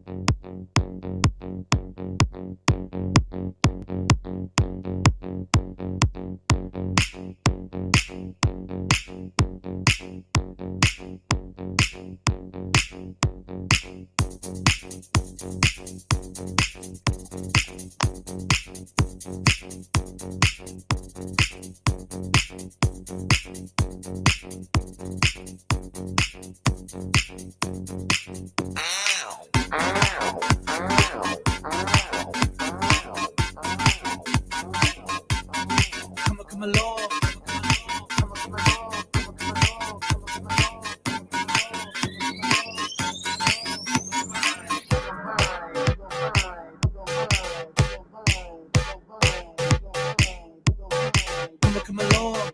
Come along. Come along.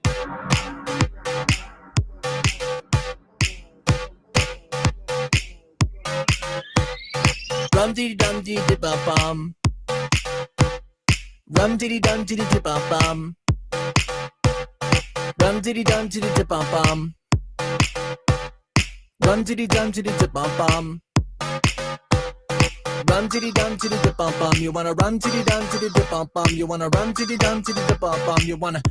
Rum diddy dum diddy bum bum. Rum diddy dum diddy bum bum. Rum diddy dum diddy bum bum. Rum diddy dum diddy bum bum. Rum diddy dum diddy bum bum. You wanna rum diddy dum diddy bum bum. You wanna rum diddy dum diddy bum bum. You wanna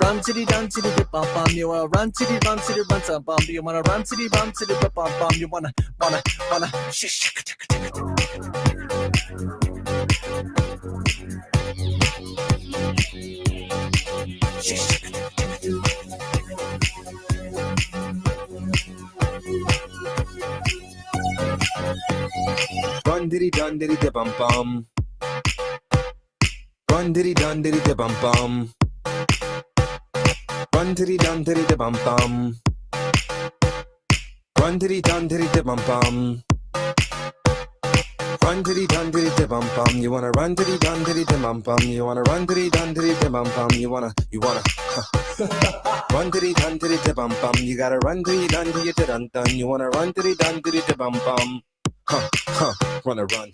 rum diddy dum diddy bum bum. You wanna run diddy bum diddy bum bum. You wanna run diddy bum diddy bum bum. You wanna shish. Run diddy dun diddy da bum bum. Run diddy dun diddy da bum bum. Run diddy dun diddy da bum bum. Run diddy dun diddy da bum bum. Run diddy dun diddy da bum bum. You wanna run diddy dun diddy da bum bum. You wanna run diddy dun diddy da bum bum. You wanna run diddy dun diddy da bum bum. You gotta run diddy dun diddy da dun dun. You wanna run diddy dun diddy da bum bum. Wanna run.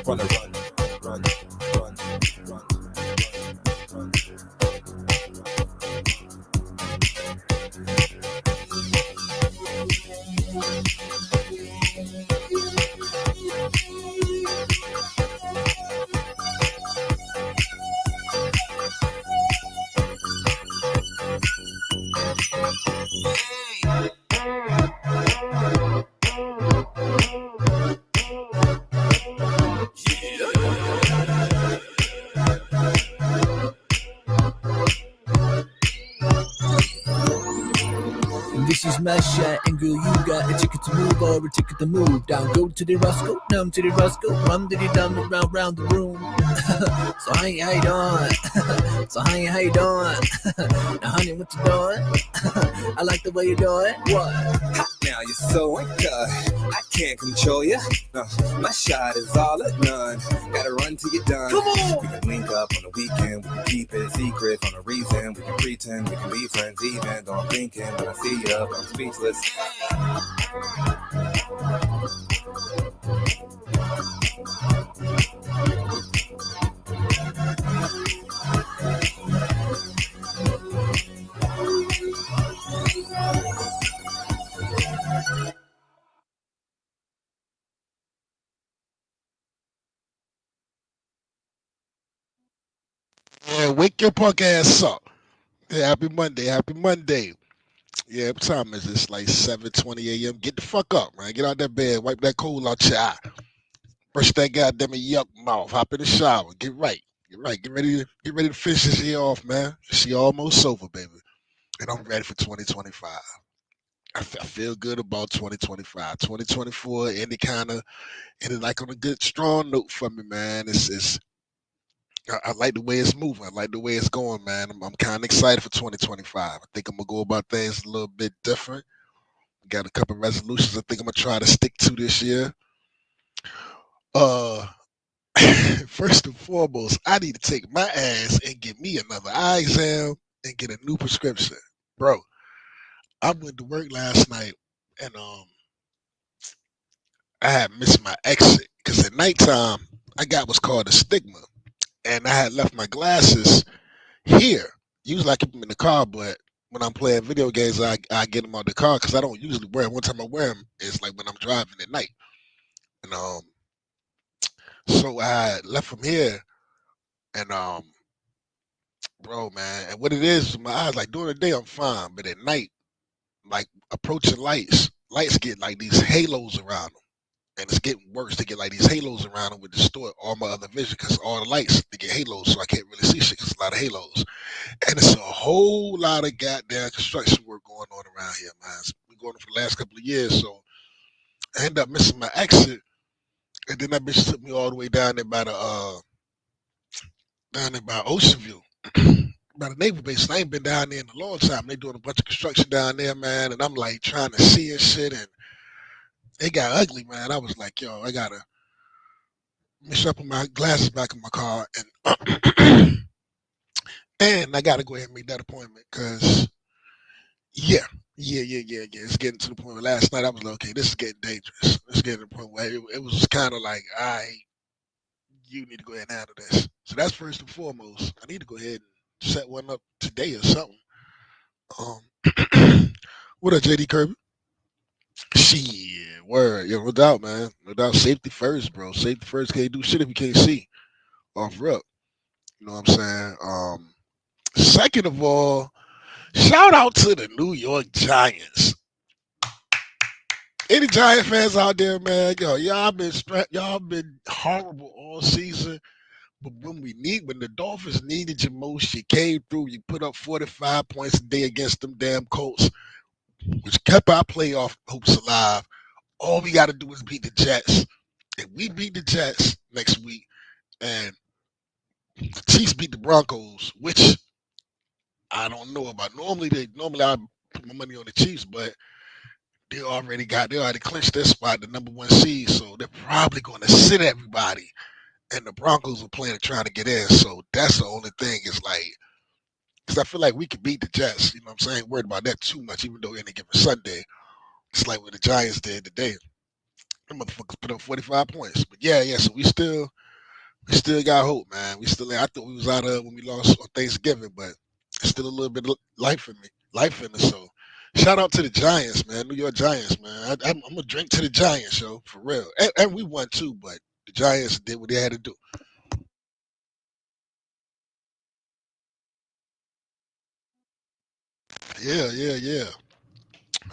Wanna run. This is my shot, and girl, you got a ticket to move or a ticket to move down. Go to the Roscoe, numb to the Roscoe, rum diddy dum round the room. So how you doing? So how you doing? Now honey, what you doing? I like the way you do it. What? Now you're so good, I can't control you. My shot is all or none. Gotta run till you're done. Come on. We can link up on the weekend. We can keep it secret on a reason. We can pretend we can be friends even though I'm thinking when I see you, I'm speechless. Yeah, wake your punk ass up. Yeah, happy Monday. Yeah, what time is this? Like 7:20 a.m. Get the fuck up, man. Get out that bed. Wipe that coal out your eye. Brush that goddamn yuck mouth. Hop in the shower. Get right. Get ready to finish this year off, man. This year almost over, baby. And I'm ready for 2025. I feel good about 2025. 2024 ended like on a good strong note for me, man. I like the way it's moving. I like the way it's going, man. I'm kind of excited for 2025. I think I'm gonna go about things a little bit different. Got a couple resolutions I think I'm gonna try to stick to this year. Uh, First and foremost, I need to take my ass and get me another eye exam and get a new prescription, bro. I went to work last night and I had missed my exit because at nighttime I got what's called a stigma, and I had left my glasses here. usually I keep them in the car, but when I'm playing video games, I get them out the car because I don't usually wear them. One time I wear them, it's like when I'm driving at night. And so I left from here, and bro, man, and what it is, my eyes like during the day I'm fine, but at night, like approaching lights get like these halos around them. And it's getting worse to get like these halos around them would distort all my other vision because all the lights they get halos, so I can't really see shit because a lot of halos. And it's a whole lot of goddamn construction work going on around here, man. It's been going on for the last couple of years, so I ended up missing my exit, and then that bitch took me all the way down there by the down there by Ocean View. By the naval base. And I ain't been down there in a long time. They doing a bunch of construction down there, man, and I'm like trying to see and shit, and it got ugly, man. I was like, yo, I gotta make sure I put my glasses back in my car, and and I gotta go ahead and make that appointment because yeah, yeah. It's getting to the point where last night I was like, okay, this is getting dangerous. It's getting to the point where it was kind of like, you need to go ahead and handle this. So that's first and foremost. I need to go ahead and set one up today or something. What up, JD Kirby? Shit, word, yo, no doubt, man, no doubt. Safety first, bro. Safety first. Can't do shit if you can't see off rip. You know what I'm saying? Second of all, shout out to the New York Giants. Any Giant fans out there, man? Yo, y'all been horrible all season. But when the Dolphins needed you most, you came through. You put up 45 points a day against them damn Colts, which kept our playoff hopes alive. All we got to do is beat the Jets. If we beat the Jets next week, and the Chiefs beat the Broncos, which I don't know about. Normally I put my money on the Chiefs, but they already clinched their spot, the number one seed, so they're probably going to sit everybody. And the Broncos are playing trying to get in, so that's the only thing is like, because I feel like we could beat the Jets. You know what I'm saying? Worried about that too much, even though any given Sunday, it's like what the Giants did today. The motherfuckers put up 45 points. But yeah. So we still got hope, man. We still. I thought we was out of when we lost on Thanksgiving, but still a little bit of life in me, life in us. So shout out to the Giants, man. New York Giants, man. I'm gonna drink to the Giants, yo, for real. And we won too, but the Giants did what they had to do. Yeah.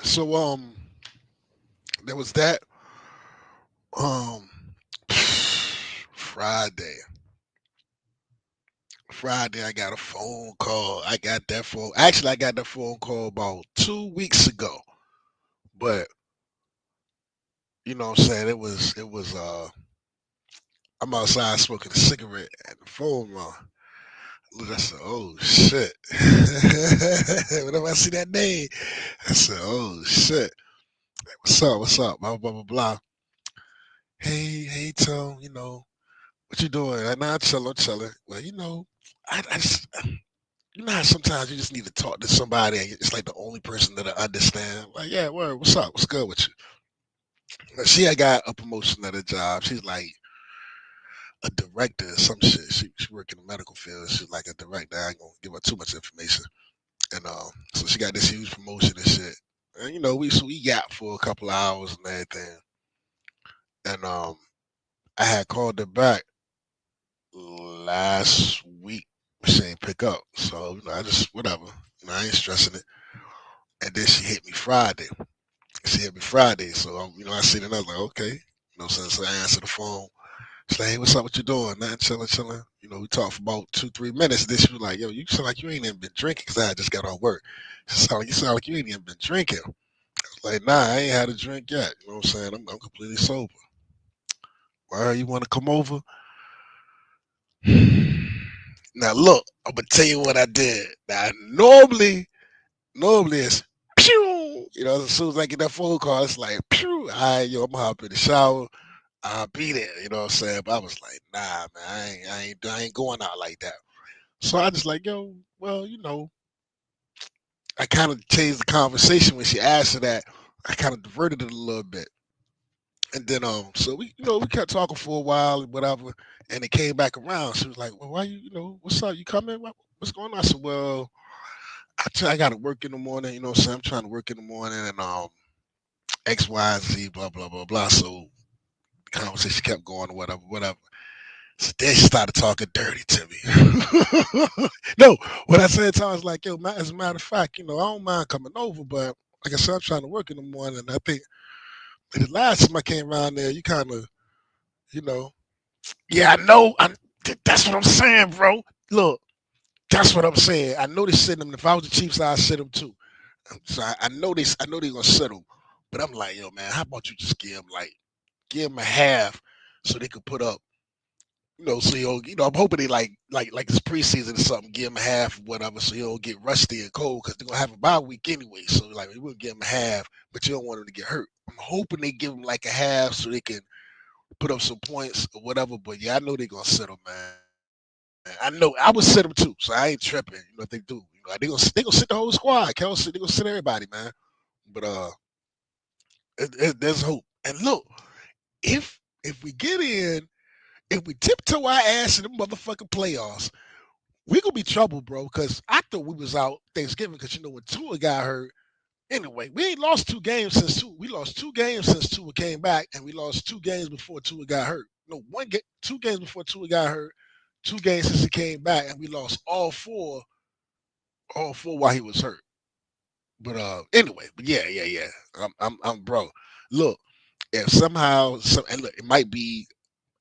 So there was that. Um, Friday. Friday, I got a phone call. I got that phone. Actually, I got that phone call about 2 weeks ago. But you know what I'm saying? It was. I'm outside smoking a cigarette and the phone rung. Look, I said, oh shit. Whenever I see that name, I said, oh shit. What's up? What's up? Blah blah blah blah. Hey Tom. What you doing? Nah, chilling. Well, I just, you know how sometimes you just need to talk to somebody and it's like the only person that'll understand. Like, yeah, word, what's up? What's good with you? She had got a promotion at her job. She's like a director or some shit. She work in the medical field. She's like a director. I ain't gonna give her too much information. And so she got this huge promotion and shit. And we yapped for a couple of hours and everything. And I had called her back last week. She ain't pick up. So, I just whatever. I ain't stressing it. And then she hit me Friday. So I seen it. I was like, okay. So I answered the phone. She's like, hey, what's up? What you doing? Nothing, chilling. We talked for about 2, 3 minutes. Then she was like, yo, you sound like you ain't even been drinking because I had just got off work. You sound like you ain't even been drinking. I was like, nah, I ain't had a drink yet. You know what I'm saying? I'm completely sober. Why you want to come over? Now look, I'm gonna tell you what I did. Now normally it's pew. As soon as I get that phone call, it's like pew. All right, yo, I'm gonna hop in the shower. I'll be there. You know what I'm saying? But I was like, nah, man, I ain't going out like that. So I just like, yo, well, I kind of changed the conversation when she asked her that. I kind of diverted it a little bit. And then so we kept talking for a while and whatever, and it came back around. She was like, "Well, why what's up? You coming? what's going on? I said, well, I got to work in the morning. You know what I'm saying? I'm trying to work in the morning and X, Y, and Z, blah, blah, blah, blah. So the conversation kept going, whatever, whatever. So then she started talking dirty to me. No, what I said to her was like, yo, as a matter of fact, I don't mind coming over, but like I said, I'm trying to work in the morning. And I think the last time I came around there, you kind of, you know, yeah, I know. That's what I'm saying, bro. Look, that's what I'm saying. I know they send them. If I was the Chiefs, I'd send them too. So I know they're gonna sit them. But I'm like, yo, man, how about you just give them a half so they could put up. So I'm hoping they like this preseason or something, give him a half or whatever, so he don't get rusty and cold because they're gonna have a bye week anyway. So like we will give him a half, but you don't want him to get hurt. I'm hoping they give him like a half so they can put up some points or whatever. But yeah, I know they're gonna sit him, man. I know I would sit him too, so I ain't tripping. If they do, they gonna sit the whole squad. Kelsey, they gonna sit everybody, man. But there's hope. And look, if we get in, if we tiptoe our ass in the motherfucking playoffs, we gonna be trouble, bro. Because I thought we was out Thanksgiving. Because when Tua got hurt, anyway, we ain't lost 2 games since Tua. We lost 2 games since Tua came back, and we lost 2 games before Tua got hurt. No, 2 games before Tua got hurt, 2 games since he came back, and we lost all four while he was hurt. But anyway, but yeah. I'm bro. Look, if somehow and look, it might be,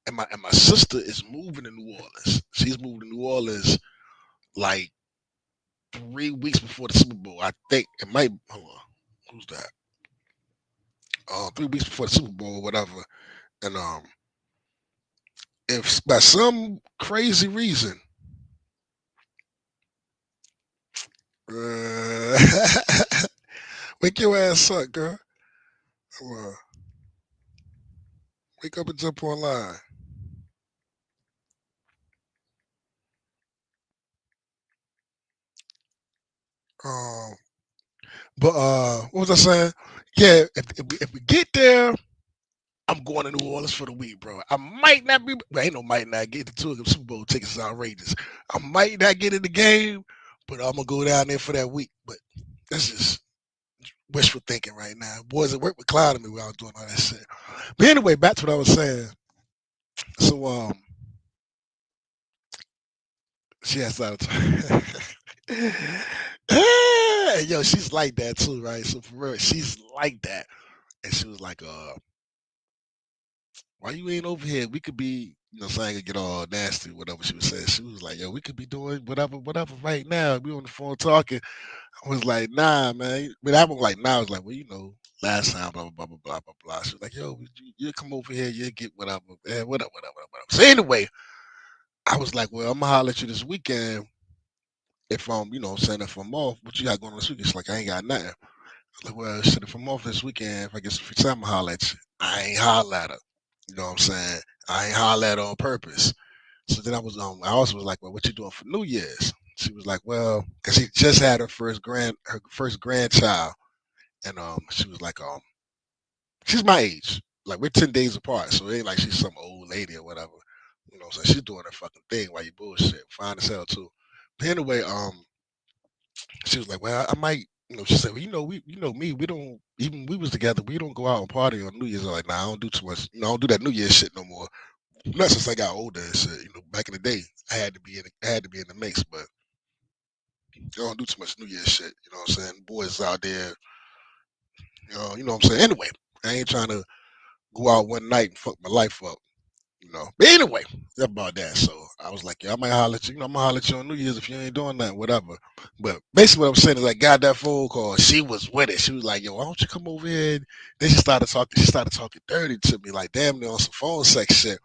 and my sister is moving to New Orleans. She's moving to New Orleans like 3 weeks before the Super Bowl. I think it might. Hold on, who's that? 3 weeks before the Super Bowl, or whatever. And if by some crazy reason, uh, wake your ass up, girl. Uh, wake up and jump online. Um, but what was I saying? Yeah, if we get there, I'm going to New Orleans for the week, bro. I might not be, well, ain't no might not get the two of them Super Bowl tickets is outrageous. I might not get in the game, but I'm gonna go down there for that week. But that's just wishful thinking right now. Boys at work were clouding me while I was doing all that shit. But anyway, back to what I was saying. So she has started. Yo, she's like that too, right? So for real, she's like that, and she was like, why you ain't over here? We could be, saying get all nasty, whatever she was saying. She was like, yo, we could be doing whatever right now. We on the phone talking. I was like, nah, man. But I was like, nah. I was like, well, last time, blah, blah, blah, blah, blah, blah, blah. She was like, yo, you come over here, you get whatever, whatever. So anyway, I was like, well, I'm gonna holler at you this weekend if I'm saying if I'm off, what you got going on this weekend? It's like I ain't got nothing. I was like, well, shit, if I'm off this weekend, if I get some free time, I'll holler at you. I ain't holler at her. You know what I'm saying? I ain't holler at her on purpose. So then I also was like, well, what you doing for New Year's? She was like, well, because she just had her first grandchild, and she was like, she's my age, like we're 10 days apart, so it ain't like she's some old lady or whatever. So she's doing her fucking thing while you bullshit, fine as hell too. But anyway, she was like, well, I might. She said, well, me, we don't even we was together. We don't go out and party on New Year's. I'm like, nah, I don't do too much. I don't do that New Year's shit no more. Not since I got older and shit. Back in the day, I had to be in the mix, but I don't do too much New Year's shit. You know what I'm saying? Boys out there, you know what I'm saying? Anyway, I ain't trying to go out one night and fuck my life up. But anyway, that's about that. So I was like, yeah, I might holler at you. I'm gonna holler at you on New Year's if you ain't doing that, whatever. But basically, what I'm saying is, I got that phone call. She was with it. She was like, yo, why don't you come over here? And then she started talking. She started talking dirty to me, like damn near on some phone sex shit.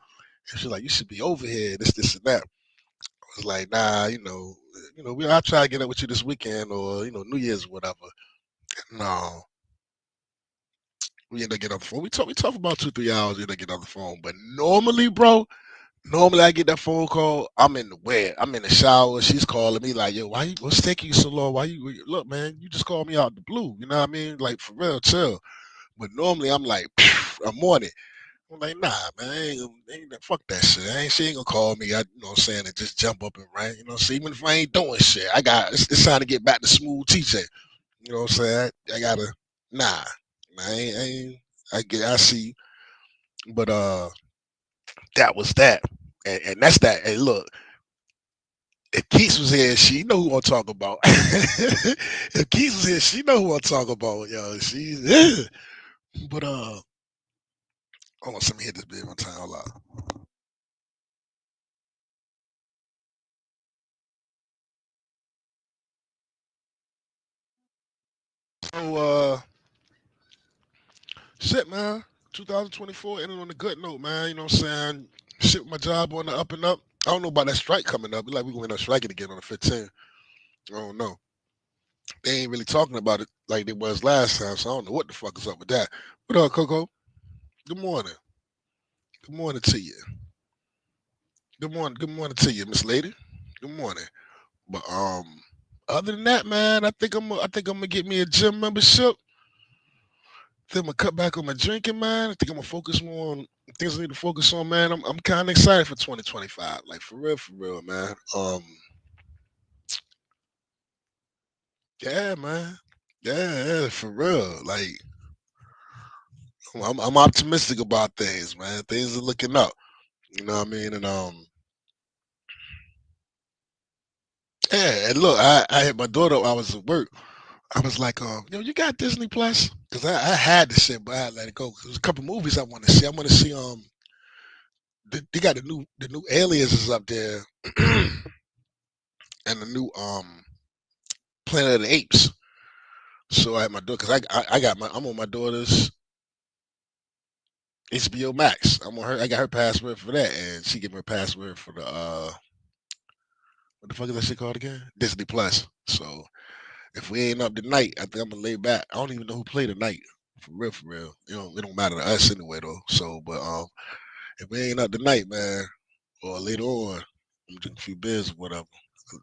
And she's like, you should be over here. This, and that. I was like, nah, I'll try to get up with you this weekend or New Year's or whatever. No, we end up getting on the phone. We talk about 2 3 hours. We end up getting on the phone. But normally, bro. Normally, I get that phone call. I'm in the wet. I'm in the shower. She's calling me like, "Yo, what's taking you so long? Look, man? You just called me out the blue. You know what I mean? Like for real, chill." But normally, I'm like, I'm on it. I'm like, nah, man, fuck that shit. She ain't gonna call me. You know what I'm saying, and just jump up and rant. You know, so even if I ain't doing shit, it's time to get back to smooth TJ. You know what I'm saying? I gotta, nah, I ain't, I see, but that was that, and that's that. Hey, look, if Keith was here, she know who I'm talking about. If Keith was here, she know who I'm talking about. Yo, she's, but hold on, let me hit this bit one time. Hold on. So, shit, man. 2024 ended on a good note, man. You know what I'm saying? Shit, with my job on the up and up. I don't know about that strike coming up. Like we going to striking again on the 15th. I don't know. They ain't really talking about it like they was last time, so I don't know what the fuck is up with that. What up, Coco? Good morning. Good morning to you. Good morning. Good morning to you, Miss Lady. Good morning. But other than that, man, I think I'm gonna get me a gym membership. Think I'm gonna cut back on my drinking, man. I think I'm gonna focus more on things I need to focus on, man. I'm kind of excited for 2025, like for real, man. Yeah, man. Yeah, for real. Like I'm optimistic about things, man. Things are looking up. You know what I mean? And yeah. And look, I hit my daughter. I was at work. I was like, you got Disney Plus? Because I had the shit, but I had to let it go. 'Cause there's a couple movies I want to see. I want to see they got the new Aliens is up there, and the new Planet of the Apes. So I had my daughter because I got I'm on my daughter's HBO Max. I'm on her. I got her password for that, and she gave me a password for the what the fuck is that shit called again? Disney Plus. So if we ain't up tonight, I think I'm gonna lay back. I don't even know who played tonight. For real, for real. You know, it don't matter to us anyway though. So, but if we ain't up tonight, man, or later on, I'm drinking a few beers or whatever.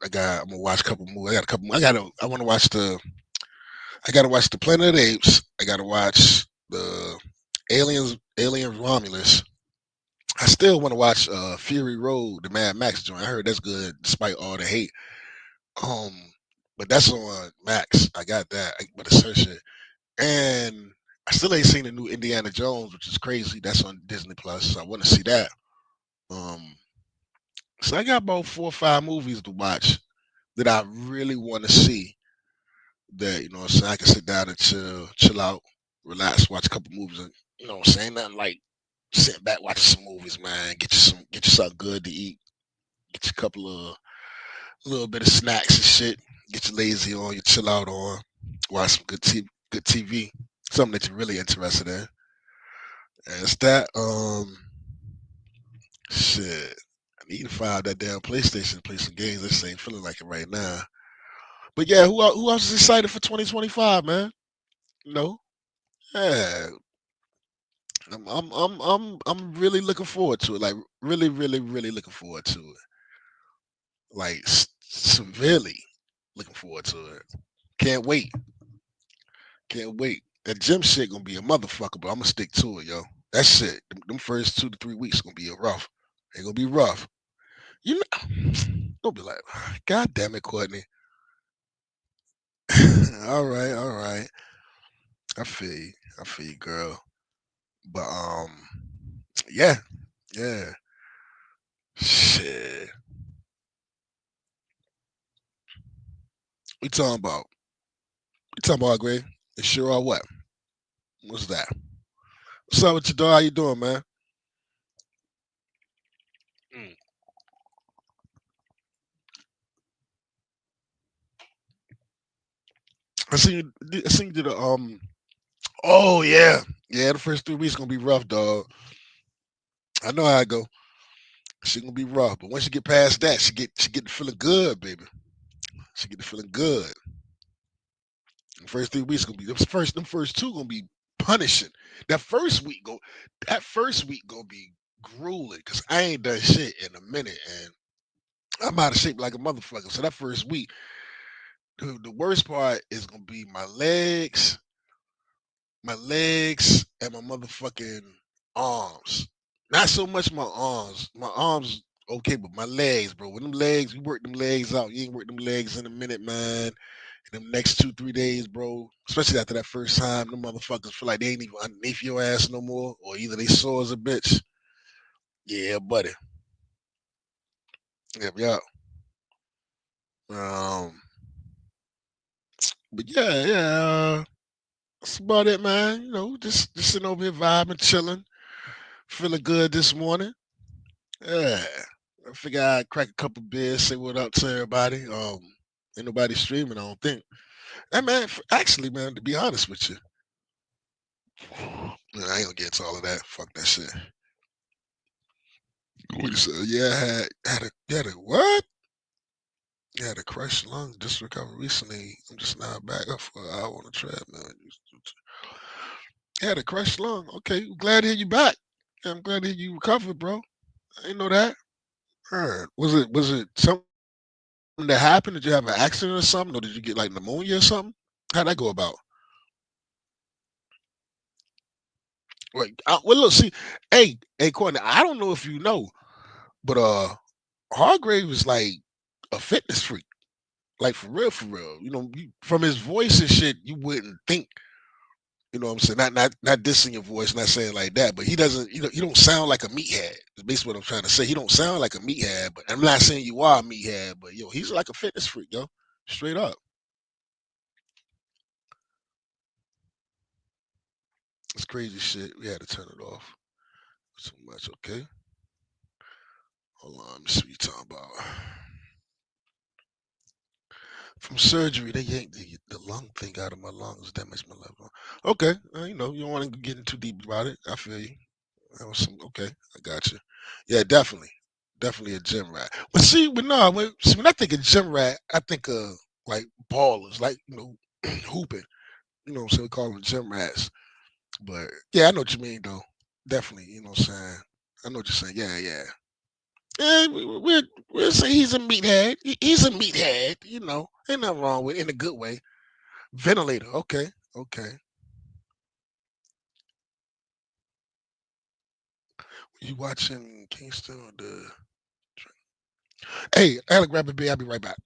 I'm gonna watch a couple movies. I got a couple. I want to watch the. I gotta watch the Planet of the Apes. I gotta watch the Aliens Romulus. I still want to watch Fury Road, the Mad Max joint. I heard that's good despite all the hate. Um, but that's on Max. I got that. I better search it. And I still ain't seen the new Indiana Jones, which is crazy. That's on Disney Plus. So I want to see that. Um, so I got about 4 or 5 movies to watch that I really want to see. That so I can sit down and chill out, relax, watch a couple movies, and saying nothing like sitting back watching some movies, man. Get you something good to eat. Get you a couple of little bit of snacks and shit. Get you lazy on, you chill out on, watch some good TV, something that you're really interested in. And it's that shit. I need to find that damn PlayStation to play some games. This ain't feeling like it right now. But yeah, who else is excited for 2025, man? No, yeah, I'm really looking forward to it. Like really, really, really looking forward to it. Like severely looking forward to it. Can't wait. Can't wait. That gym shit gonna be a motherfucker, but I'm gonna stick to it, yo. That shit, them first 2 to 3 weeks gonna be rough. They gonna be rough. You know, don't be like, God damn it, Courtney. All right, all right. I feel you. I feel you, girl. But yeah, yeah. Shit. We talking about? We talking about, Greg? It sure are what? What's that? What's up with your dog? How you doing, man? Mm. I seen you did a Oh yeah, yeah. The first 3 weeks gonna be rough, dog. I know how I go. She gonna be rough, but once you get past that, she get to feeling good, baby. She get to feeling good. The first 3 weeks gonna be them first two gonna be punishing. That first week go that first week gonna be grueling because I ain't done shit in a minute and I'm out of shape like a motherfucker. So that first week, the worst part is gonna be my legs and my motherfucking arms. Not so much my arms. My arms okay, but my legs, bro. When them legs, you work them legs out. You ain't work them legs in a minute, man. In them next 2, 3 days, bro. Especially after that first time, them motherfuckers feel like they ain't even underneath your ass no more, or either they sore as a bitch. Yeah, buddy. Yep, yep. Um, but yeah, yeah. That's about it, man. You know, just sitting over here vibing, chilling, feeling good this morning. Yeah. I figure I'd crack a couple beers, say what up to everybody. Ain't nobody streaming, I don't think. Hey man, actually, man, to be honest with you, man, I ain't gonna get into all of that. Fuck that shit. What you said? Yeah, I had a what? Yeah, had a crushed lung. Just recovered recently. I'm just now back up for an hour on the treadmill. Had a crushed lung. Okay, glad to hear you back. Yeah, I'm glad to hear you recovered, bro. I didn't know that. Heard. Was it something that happened? Did you have an accident or something, or did you get like pneumonia or something? How'd that go about? Well, look, see, hey, Courtney, I don't know if you know, but Hargrave is like a fitness freak, like for real, for real. You know, from his voice and shit, you wouldn't think. You know what I'm saying? Not dissing your voice, not saying like that, but he doesn't. You know, he don't sound like a meathead. Is basically what I'm trying to say. He don't sound like a meathead, but I'm not saying you are a meathead, but yo, he's like a fitness freak, yo, straight up. It's crazy shit. We had to turn it off. So much, okay. Hold on, let me see what you talking about. From surgery, they yanked the lung thing out of my lungs, damaged my left lung. Okay, you know, you don't want to get too deep about it. I feel you. That was some okay. I got you. Yeah, definitely a gym rat. But see, but no, when I think of gym rat, I think of like ballers, like hooping. You know what I'm saying? We call them gym rats. But yeah, I know what you mean though. Definitely, you know what I'm saying. I know what you're saying. Yeah, yeah. Yeah, we'll say he's a meathead. He's a meathead, you know. Ain't nothing wrong with it in a good way. Ventilator, okay, okay. You watching Kingston or the? Hey, I gotta grab a beer. I'll be right back.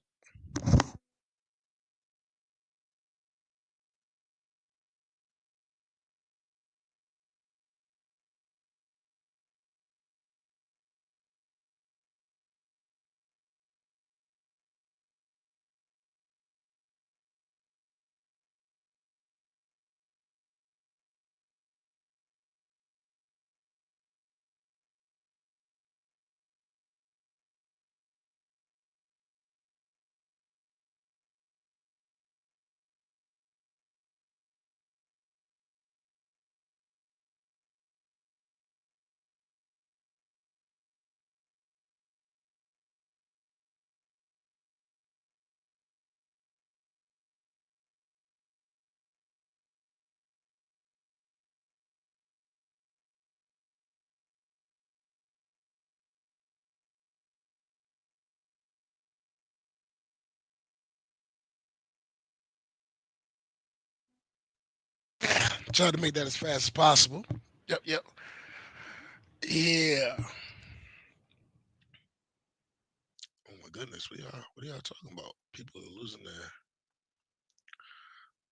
Try to make that as fast as possible. Yep, yep. Yeah. Oh my goodness, what are y'all talking about? People are losing their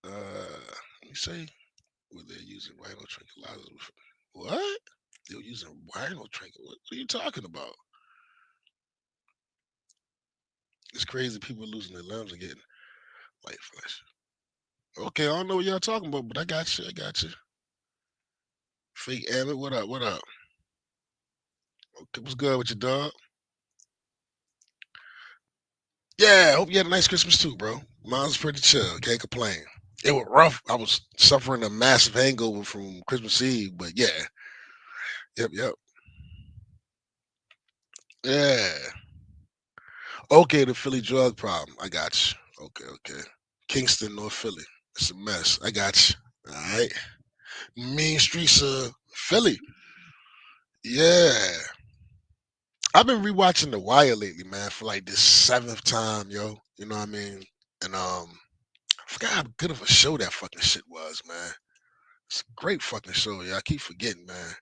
let me say were they using rhino tranquilizers. What? They were using rhino tranquilizers. What are you talking about? It's crazy people are losing their limbs and getting light flash. Okay, I don't know what y'all talking about, but I got you. I got you. Fake Abbott, what up? What up? Okay, what's good with your dog? Yeah, hope you had a nice Christmas too, bro. Mine's pretty chill. Can't complain. It was rough. I was suffering a massive hangover from Christmas Eve, but yeah. Yep, yep. Yeah. Okay, the Philly drug problem. I got you. Okay, okay. Kingston, North Philly. It's a mess. I got you. All right. Mean streets of Philly. Yeah. I've been rewatching The Wire lately, man, for like this seventh time, yo. You know what I mean? And I forgot how good of a show that fucking shit was, man. It's a great fucking show, yeah. I keep forgetting, man.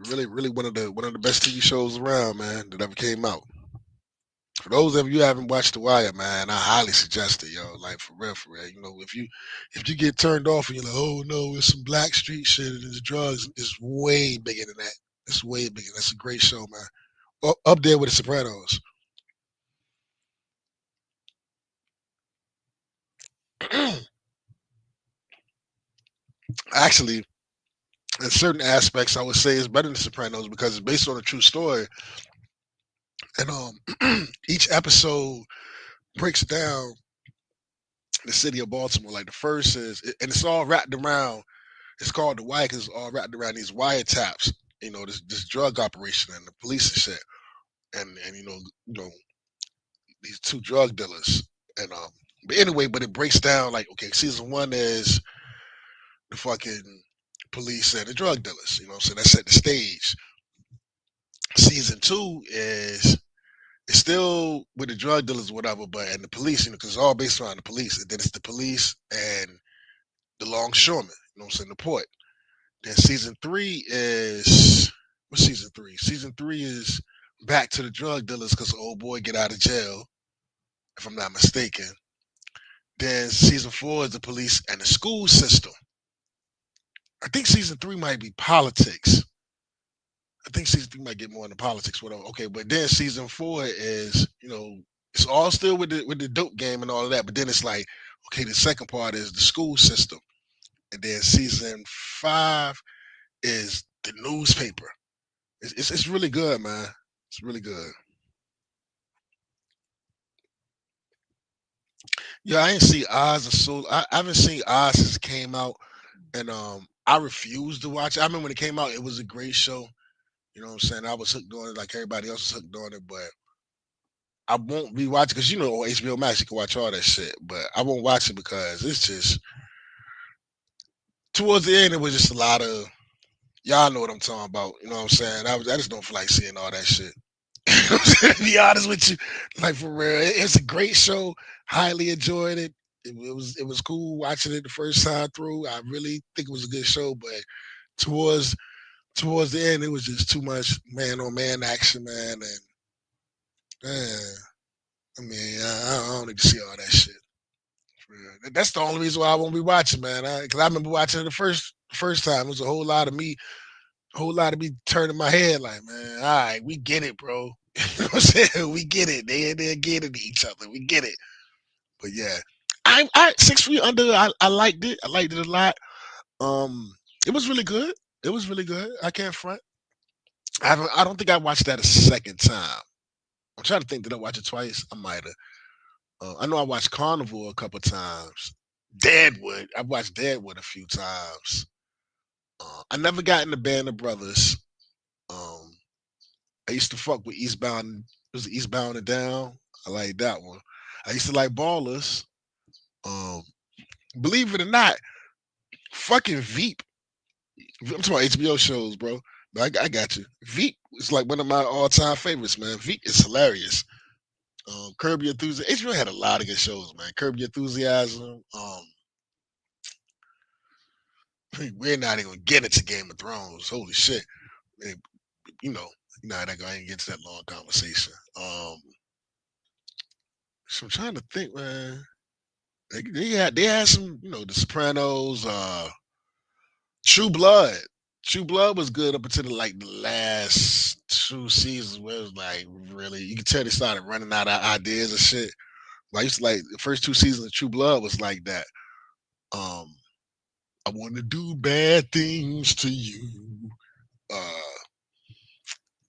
Really one of the best TV shows around, man, that ever came out. For those of you who haven't watched The Wire, man, I highly suggest it, yo. Like for real, for real. You know, if you get turned off and you're like, oh no, it's some black street shit and it's drugs, it's way bigger than that. It's way bigger. That's a great show, man. Up there with The Sopranos. Actually, in certain aspects, I would say it's better than The Sopranos because it's based on a true story, and each episode breaks down the city of Baltimore. Like the first is, and it's all wrapped around. It's called the Wire because it's all wrapped around these wiretaps. You know, this drug operation and the police and shit, and these two drug dealers, and but anyway, but it breaks down like okay, season one is the fucking police and the drug dealers. You know, so that set the stage. Season two is it's still with the drug dealers, or whatever, but and the police, because it's all based around the police. And then it's the police and the longshoremen, what I'm saying, the port. Then season three is what's season three? Season three is back to the drug dealers because the old boy get out of jail, if I'm not mistaken. Then season four is the police and the school system. I think season three might be politics. I think season three might get more into politics, whatever. Okay, but then season four is, it's all still with the dope game and all of that. But then it's like, okay, the second part is the school system, and then season five is the newspaper. It's really good, man. It's really good. Yeah, I ain't see Oz or so. I haven't seen Oz since it came out, and I refused to watch it. I remember when it came out, it was a great show. You know what I'm saying? I was hooked on it like everybody else was hooked on it, but I won't be watching because on HBO Max you can watch all that shit, but I won't watch it because it's just towards the end it was just a lot of y'all know what I'm talking about. You know what I'm saying? I just don't feel like seeing all that shit. To be honest with you, like for real, it's a great show. Highly enjoyed it. It was cool watching it the first time through. I really think it was a good show, but towards towards the end, it was just too much man on man action, man. And I mean, I don't need to see all that shit. For real. That's the only reason why I won't be watching, man. Because I remember watching it the first time. It was a whole lot of me turning my head like, man, all right, we get it, bro. You know what I'm saying? We get it. They're getting to each other. We get it. But yeah, I 6 Feet Under. I liked it. I liked it a lot. Um, it was really good. It was really good. I can't front. I don't think I watched that a second time. I'm trying to think. Did I watch it twice? I might have. I know I watched Carnival a couple times. Deadwood. I watched Deadwood a few times. I never got into Band of Brothers. Um, I used to fuck with Eastbound. Was it Eastbound and Down? I like that one. I used to like Ballers. Um, believe it or not, fucking Veep. I'm talking about HBO shows, bro. But I got you. Veep is like one of my all-time favorites, man. Veep is hilarious. Curb Your Enthusiasm. HBO had a lot of good shows, man. Curb Your Enthusiasm. We're not even gonna get into Game of Thrones. Holy shit. Eh, You know, I ain't gonna get into that long conversation. So I'm trying to think, man. They had some, The Sopranos, True Blood. True Blood was good up until the last two seasons where it was like really you could tell they started running out of ideas and shit. But I used to like the first two seasons of True Blood was like that. Um I want to do bad things to you. Let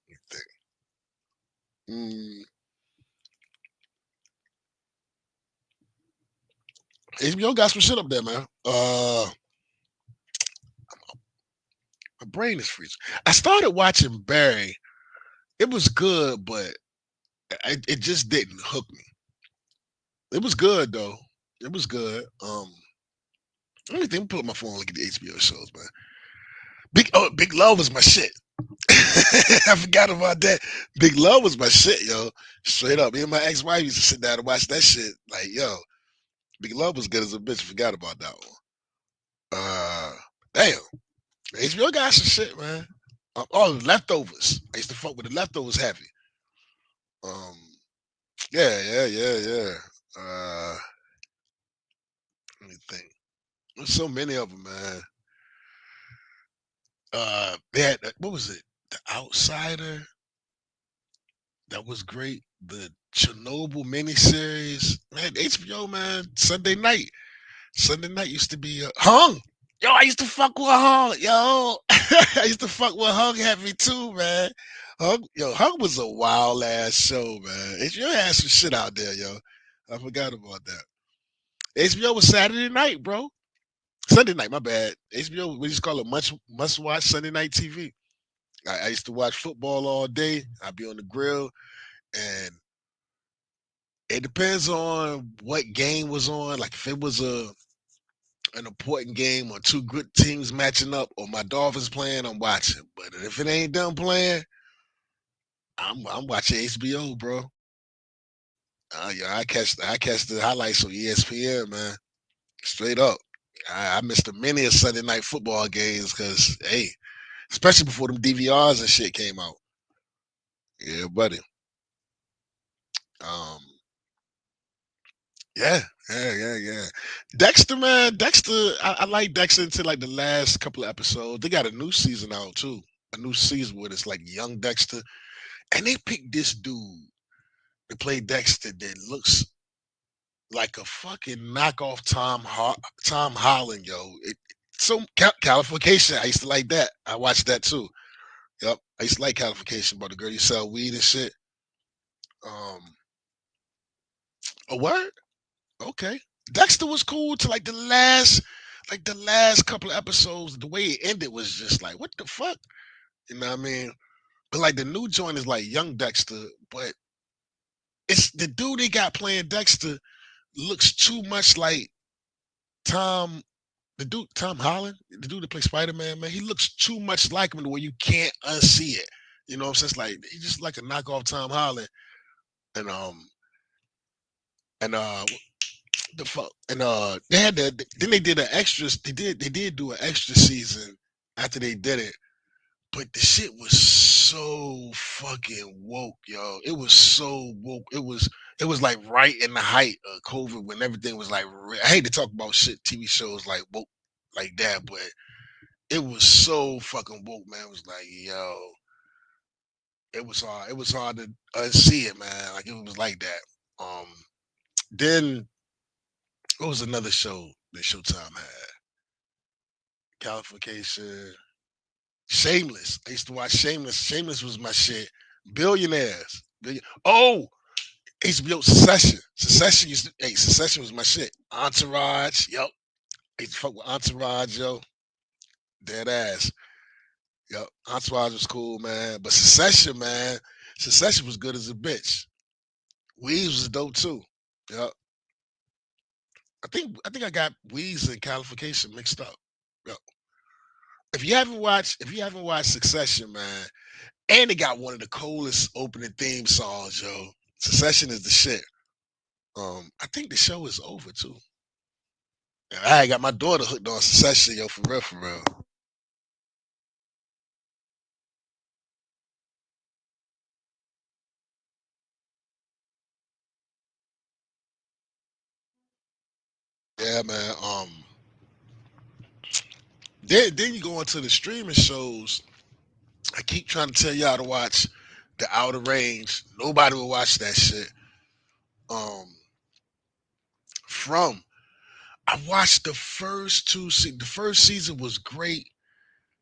me think. Mm, HBO got some shit up there, man. My brain is freezing. I started watching Barry. It was good, but it just didn't hook me. It was good though. It was good. Let me think. Pull up my phone and look at the HBO shows, man. Big Love was my shit. I forgot about that. Big Love was my shit, yo. Straight up. Me and my ex-wife used to sit down and watch that shit. Like, yo, Big Love was good as a bitch. Forgot about that one. Uh, damn. HBO got some shit, man. Oh, the leftovers. I used to fuck with the leftovers heavy. Um, yeah. Let me think. There's so many of them, man. They had what was it? The Outsider. That was great. The Chernobyl miniseries, man. HBO, man. Sunday night used to be Hung. Yo, I used to fuck with Hung. Yo, I used to fuck with Hung heavy too, man. Hung was a wild ass show, man. HBO had some shit out there, yo. I forgot about that. HBO was Saturday night, bro. Sunday night, my bad. HBO, we just call it must watch Sunday night TV. I used to watch football all day. I'd be on the grill, and it depends on what game was on. Like if it was an important game or two good teams matching up, or my Dolphins playing, I'm watching. But if it ain't done playing, I'm watching HBO, bro. Yeah, I catch the highlights on ESPN, man. Straight up. I missed a many of Sunday night football games because hey, especially before them DVRs and shit came out. Yeah, buddy. Um, yeah, yeah. Dexter, man, Dexter. I like Dexter until like the last couple of episodes. They got a new season out too. A new season where it's like young Dexter, and they picked this dude to play Dexter that looks like a fucking knockoff Tom Holland, yo. Californication. I used to like that. I watched that too. Yep, I used to like Californication about the girl you sell weed and shit. Um, a word? Okay. Dexter was cool to like the last couple of episodes. The way it ended was just like, what the fuck? You know what I mean? But like the new joint is like young Dexter, but it's the dude they got playing Dexter looks too much like Tom, the dude Tom Holland, the dude that plays Spider Man. Man, he looks too much like him the way you can't unsee it. You know what I'm saying? It's like he's just like a knockoff Tom Holland, and and the fuck and they had the then they did an extras. They did do an extra season after they did it, but the shit was so fucking woke, yo. It was so woke. It was like right in the height of COVID when everything was like. I hate to talk about shit TV shows like woke like that, but it was so fucking woke, man. It was like, yo, it was hard to see it, man. Like it was like that. Then what was another show that Showtime had? Californication, Shameless. I used to watch Shameless. Shameless was my shit. Billionaires. Oh, HBO Succession. Succession was my shit. Entourage. Yep. I used to fuck with Entourage, yo. Dead ass. Yep. Entourage was cool, man. But Succession, man. Succession was good as a bitch. Weeds was dope too. Yep. I think I got Weeds and Californication mixed up. Yep. If you haven't watched Succession, man, and it got one of the coolest opening theme songs, yo. Succession is the shit. I think the show is over too. And I got my daughter hooked on Succession, yo, for real, for real. Yeah, man. Then you go into the streaming shows. I keep trying to tell y'all to watch The Outer Range. Nobody will watch that shit. Um, from I watched the first two. The first season was great.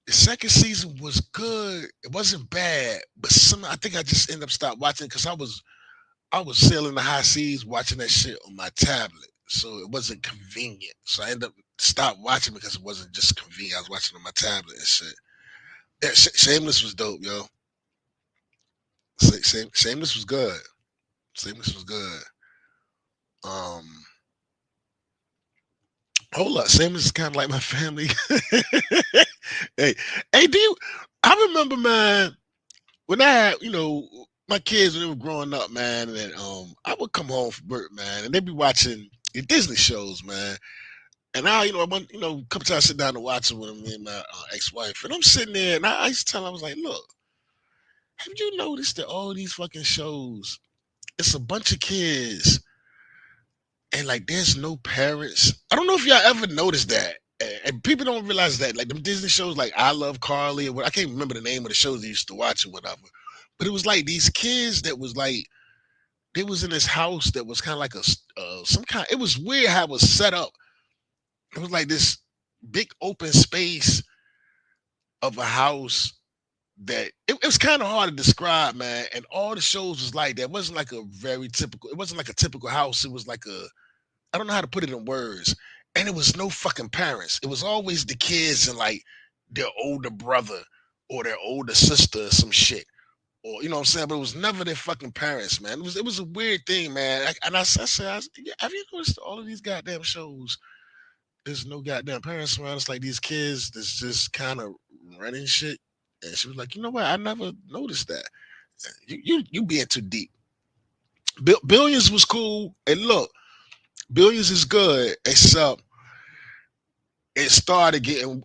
The second season was good. It wasn't bad, but I think I just ended up stopped watching because I was sailing the high seas watching that shit on my tablet, so it wasn't convenient. So I ended up stopped watching because it wasn't just convenient. I was watching on my tablet and shit. Yeah, Shameless was dope, yo. Shameless was good. Shameless was good. Um, hold up, Shameless is kind of like my family. hey, hey, do you? I remember, man, when I had, my kids when they were growing up, man, and I would come home from work, man, and they'd be watching the Disney shows, man. And now, I want, a couple times I sit down to watch it with me and my ex-wife, and I'm sitting there, and I used to tell her, I was like, look, have you noticed that all these fucking shows, it's a bunch of kids, and like there's no parents. I don't know if y'all ever noticed that. And people don't realize that, like them Disney shows, like I Love Carly, or what I can't remember the name of the shows they used to watch or whatever. But it was like these kids that was like they was in this house that was kind of like some kind. It was weird how it was set up. It was like this big open space of a house that it was kind of hard to describe, man. And all the shows was like that. It wasn't like a very typical. It wasn't like a typical house. It was like I don't know how to put it in words. And it was no fucking parents. It was always the kids and like their older brother or their older sister or some shit. Or you know what I'm saying? But it was never their fucking parents, man. It was a weird thing, man. I said, yeah, have you noticed all of these goddamn shows? There's no goddamn parents around. It's like these kids that's just kind of running shit. And she was like, you know what? I never noticed that. You being too deep. Billions was cool. And look, Billions is good, except it started getting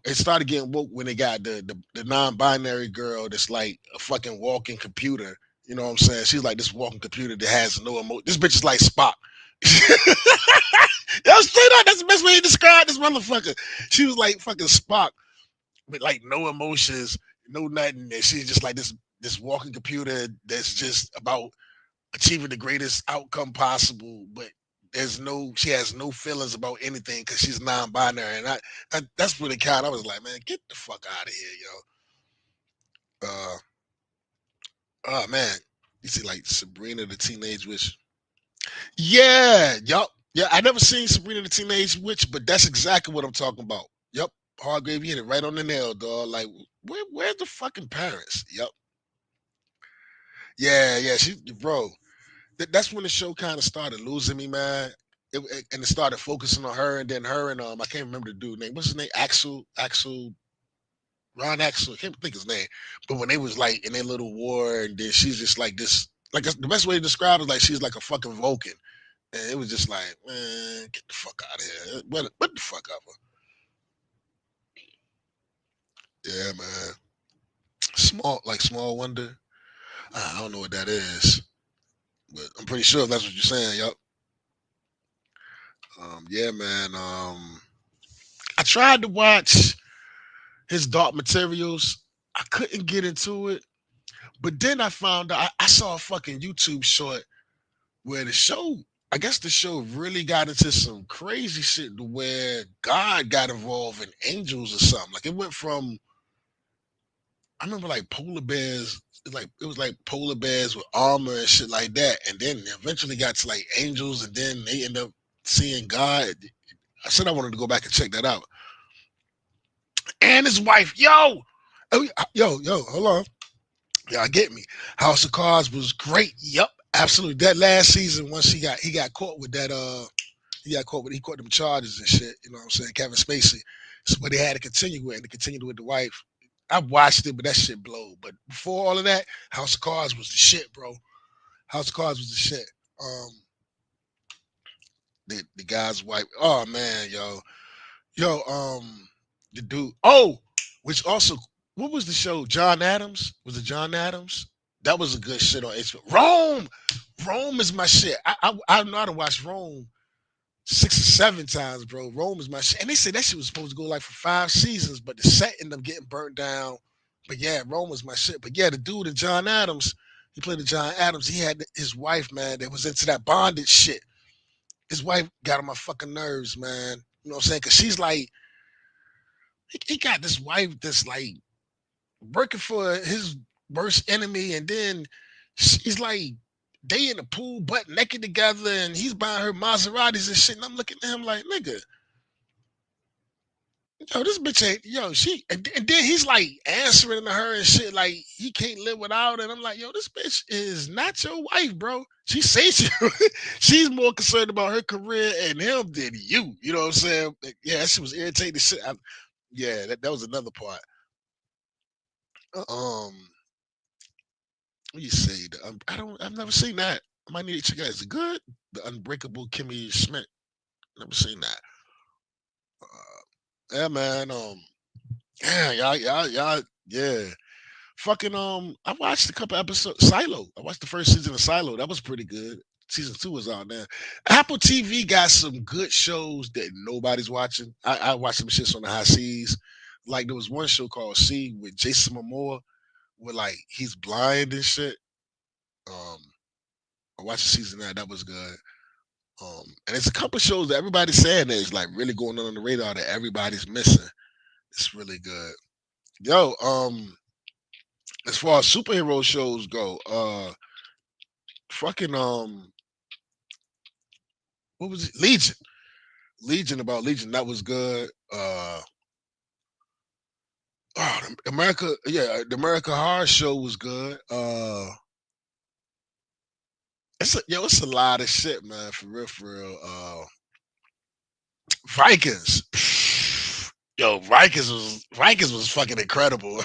woke when they got the non-binary girl that's like a fucking walking computer. You know what I'm saying? She's like this walking computer that has no emotion. This bitch is like Spock. Yo, straight up, that's the best way to describe this motherfucker. She was like fucking Spock with like no emotions, no nothing. And she's just like this walking computer that's just about achieving the greatest outcome possible, but she has no feelings about anything because she's non-binary, and that's really kind. I was like, man, get the fuck out of here, yo. Oh man, you see like Sabrina the Teenage Witch? Yeah, yup, yeah. I never seen Sabrina the Teenage Witch, but that's exactly what I'm talking about. Yup, Hargrave, you hit it right on the nail, dog. Like, where's the fucking parents? Yup, yeah, yeah. Bro. That's when the show kind of started losing me, man. And it started focusing on her, and then her and I can't remember the dude name. What's his name? Ron Axel. I can't think his name. But when they was like in their little war, and then she's just like this. Like the best way to describe it is like she's like a fucking Vulcan, and it was just like, man, get the fuck out of here. What the fuck up? Yeah, man. Small wonder. I don't know what that is, but I'm pretty sure that's what you're saying. Yup. Yeah, man. I tried to watch his Dark Materials. I couldn't get into it, but then I found out I saw a fucking YouTube short where the show. I guess the show really got into some crazy shit to where God got involved in angels or something. Like it went from I remember like polar bears. It was like polar bears with armor and shit like that, and then eventually got to like angels, and then they end up seeing God. I said I wanted to go back and check that out. And his wife, yo, hold on. Y'all get me. House of Cards was great. Yep, absolutely. That last season, once he got caught with that he caught them charges and shit. You know what I'm saying? Kevin Spacey. So what they had to continue with, and they continued with the wife. I watched it, but that shit blow. But before all of that, House of Cards was the shit, bro. House of Cards was the shit. Um, the guy's wife. Oh man, yo, the dude. Oh, which also, what was the show? John Adams. Was it John Adams? That was a good shit on HBO. Rome is my shit. I know how to watch Rome 6 or 7 times, bro. Rome is my shit. And they said that shit was supposed to go like for 5 seasons, but the set ended up getting burnt down. But yeah, Rome was my shit. But yeah, the dude in John Adams, he played the John Adams. He had his wife, man, that was into that bondage shit. His wife got on my fucking nerves, man. You know what I'm saying? Cause she's like, he got this wife that's like working for his worst enemy, and then she's like they in the pool butt naked together, and he's buying her Maseratis and shit. And I'm looking at him like, nigga, yo, this bitch ain't she. And then he's like answering to her and shit like he can't live without it. And I'm like, yo, this bitch is not your wife, bro. She says she's more concerned about her career and him than you. You know what I'm saying? Yeah, that shit was irritating. Shit. Yeah, that was another part. Um, what you say? I've never seen that. I might need to check it out. Is it good? The Unbreakable Kimmy Schmidt. Never seen that. Yeah, man. Yeah, yeah. Fucking I watched a couple episodes. Silo. I watched the first season of Silo. That was pretty good. Season 2 is out now. Apple TV got some good shows that nobody's watching. I watched some shits on the high seas. Like there was one show called C with Jason Momoa, where like he's blind and shit. Um, I watched the season that was good. And it's a couple shows that everybody's saying that is like really going on the radar that everybody's missing. It's really good. Yo, as far as superhero shows go, fucking what was it? Legion. Legion, that was good. The America Horror Show was good. It's a lot of shit, man, for real, for real. Vikings. Yo, Vikings was fucking incredible.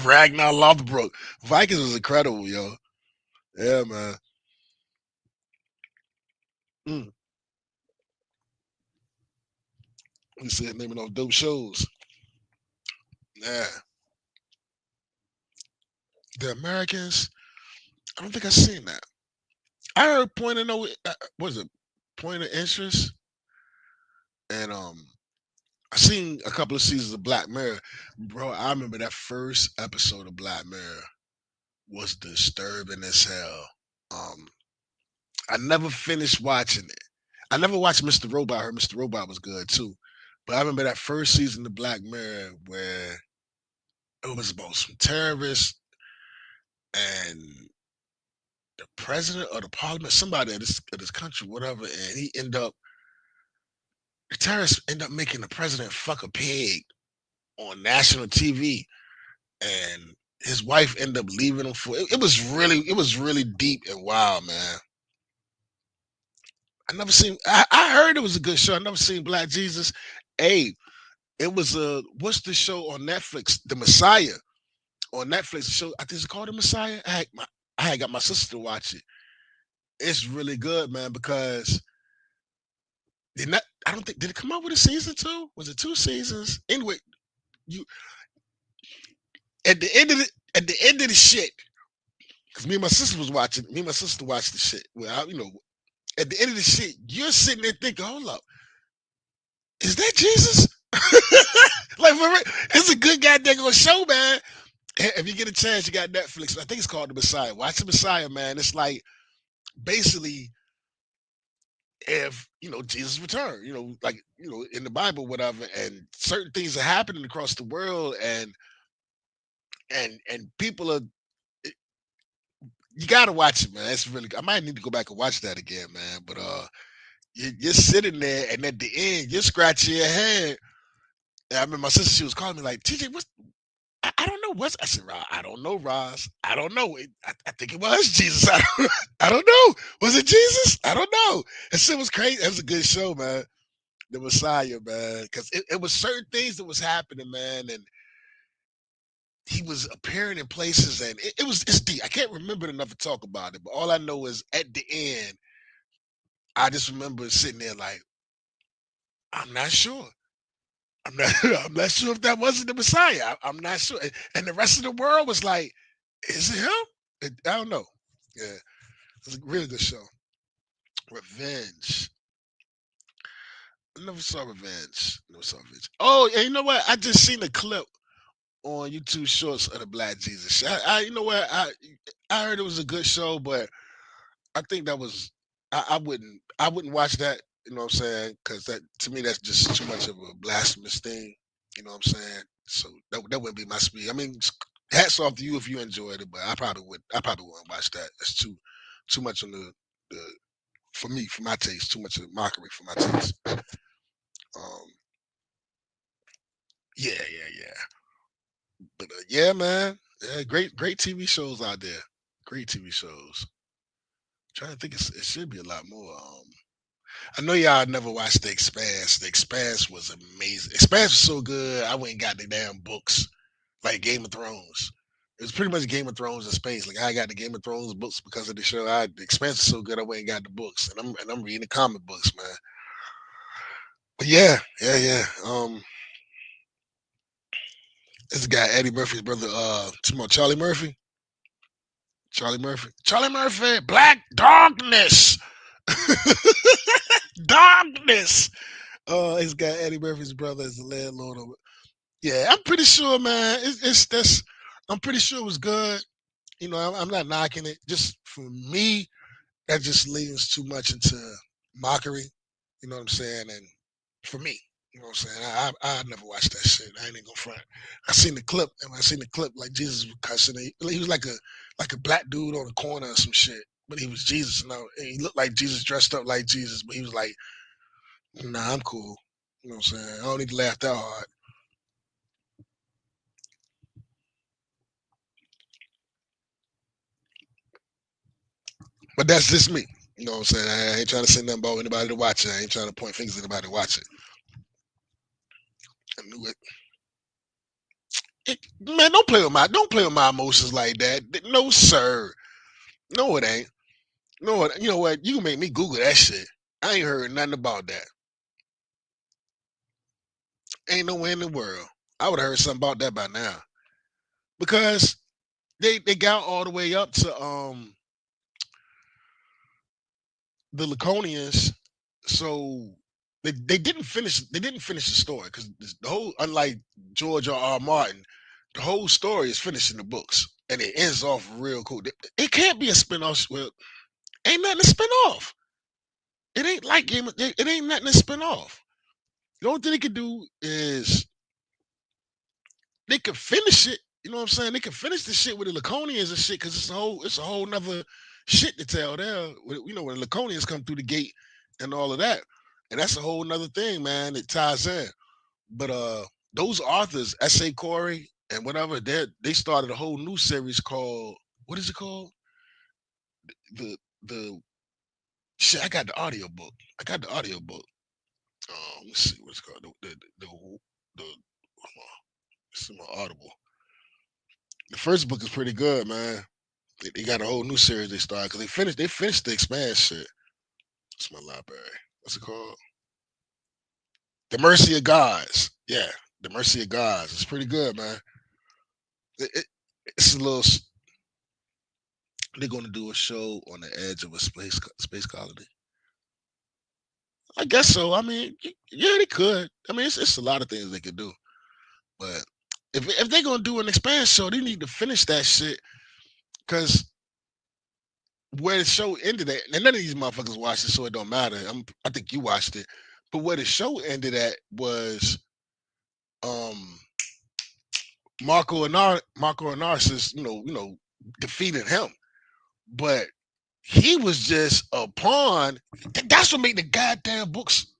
Ragnar Lothbrok. Vikings was incredible, yo. Yeah, man. Mm. You said naming off dope shows. Yeah. The Americans. I don't think I've seen that. I heard Point of No. What is it? Point of Interest. And I seen a couple of seasons of Black Mirror. Bro, I remember that first episode of Black Mirror was disturbing as hell. Um, I never finished watching it. I never watched Mr. Robot. I heard Mr. Robot was good too. But I remember that first season of Black Mirror where it was about some terrorists and the president of the parliament, somebody of this country, whatever, and the terrorists end up making the president fuck a pig on national TV, and his wife ended up leaving him for it was really deep and wild, man. I heard it was a good show. I never seen Black Jesus. Hey, it was what's the show on Netflix? The Messiah on Netflix. The show I think it's called The Messiah. I had got my sister to watch it. It's really good, man, because did not I don't think did it come out with a season two? Was it two seasons? Anyway, you at the end of the shit, because me and my sister watched the shit. At the end of the shit, you're sitting there thinking, hold up, is that Jesus? Like, for real, it's a good goddamn show, man. If you get a chance, you got Netflix. I think it's called The Messiah. Watch The Messiah, man. It's like basically if Jesus returned, like in the Bible, whatever, and certain things are happening across the world, and people are. You gotta watch it, man. It's really. I might need to go back and watch that again, man. But you're sitting there, and at the end, you're scratching your head. And I remember my sister, she was calling me like, TJ, what's I don't know what's I said, Roz, I don't know, Roz. I don't know. I think it was Jesus. I don't know. Was it Jesus? I don't know. And shit was crazy. It was a good show, man. The Messiah, man. Because it was certain things that was happening, man. And he was appearing in places, and it's deep. I can't remember enough to talk about it, but all I know is at the end, I just remember sitting there like, I'm not sure. I'm not. I'm not sure if that wasn't the Messiah. I'm not sure. And the rest of the world was like, "Is it him?" I don't know. Yeah, it's a really good show. Revenge. I never saw Revenge. Never saw Revenge. Oh, and you know what? I just seen a clip on YouTube Shorts of the Black Jesus. You know what? I heard it was a good show, but I think that was I wouldn't watch that. You know what I'm saying? Because that to me that's just too much of a blasphemous thing. You know what I'm saying? So that wouldn't be my speed. I mean, hats off to you if you enjoyed it, but I probably would. I probably wouldn't watch that. That's too much on the for me, for my taste. Too much of mockery for my taste. Um, yeah. But yeah, man. Yeah, great TV shows out there. Great TV shows. Trying to think, it should be a lot more. I know y'all never watched The Expanse. The Expanse was amazing. Expanse was so good. I went and got the damn books, like Game of Thrones. It was pretty much Game of Thrones in space. Like I got the Game of Thrones books because of the show. The Expanse is so good. I went and got the books, and I'm reading the comic books, man. But yeah. This guy Eddie Murphy's brother, tomorrow Charlie Murphy. Charlie Murphy, Black Darkness. Darkness. This guy Eddie Murphy's brother is the landlord of it. Yeah, I'm pretty sure, man. It's that's. I'm pretty sure it was good. You know, I'm not knocking it. Just for me, that just leans too much into mockery. You know what I'm saying? And for me, you know what I'm saying? I never watched that shit. I ain't even gonna front. I seen the clip, and when I seen the clip, like Jesus was cussing. He was like a black dude on the corner or some shit, but he was Jesus. And he looked like Jesus, dressed up like Jesus, but he was like, "Nah, I'm cool." You know what I'm saying? I don't need to laugh that hard. But that's just me. You know what I'm saying? I ain't trying to say nothing about anybody to watch it. I ain't trying to point fingers at anybody to watch it. I knew it. Man, don't play with my emotions like that. No, sir. No, it ain't. No, you know what? You can make me Google that shit. I ain't heard nothing about that. Ain't nowhere in the world. I would have heard something about that by now. Because they got all the way up to the Laconians, so they didn't finish the story because the whole, unlike George R. Martin, the whole story is finished in the books and it ends off real cool. It can't be a spinoff. Well, ain't nothing to spin off. It ain't like it ain't nothing to spin off. The only thing they could do is they could finish it. You know what I'm saying? They could finish the shit with the Laconians and shit because it's a whole nother shit to tell there. You know, when the Laconians come through the gate and all of that, and that's a whole nother thing, man. It ties in. But those authors, S.A. Corey and whatever, they started a whole new series called, what is it called? The shit. I got the audio book. I got the audio book. Let's see what it's called. The this is my Audible. The first book is pretty good, man. They got a whole new series they started because they finished the expand shit. It's my library. What's it called? The Mercy of Gods. Yeah, The Mercy of Gods. It's pretty good, man. It's a little. They're gonna do a show on the edge of a space colony. I guess so. I mean, yeah, they could. I mean, it's a lot of things they could do. But if they're gonna do an expand show, they need to finish that shit because where the show ended at, and none of these motherfuckers watched it, so it don't matter. I think you watched it, but where the show ended at was um Marco Anarsis, defeated him, but he was just a pawn. That's what made the goddamn books.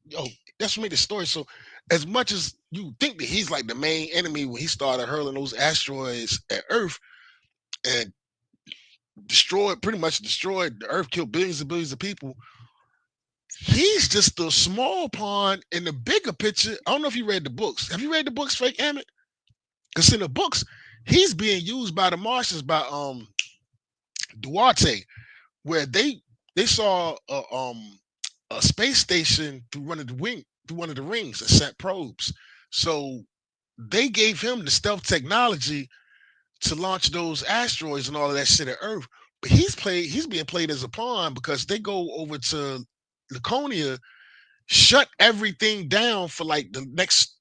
That's what made the story. So, as much as you think that he's like the main enemy when he started hurling those asteroids at Earth and pretty much destroyed the Earth, killed billions and billions of people. He's just a small pawn in the bigger picture. I don't know if you read the books. Have you read the books, Fake Emmett? Because in the books, he's being used by the Martians by Duarte, where they saw a space station through one of the rings and sent probes. So they gave him the stealth technology to launch those asteroids and all of that shit at Earth. But he's being played as a pawn because they go over to Laconia, shut everything down for like the next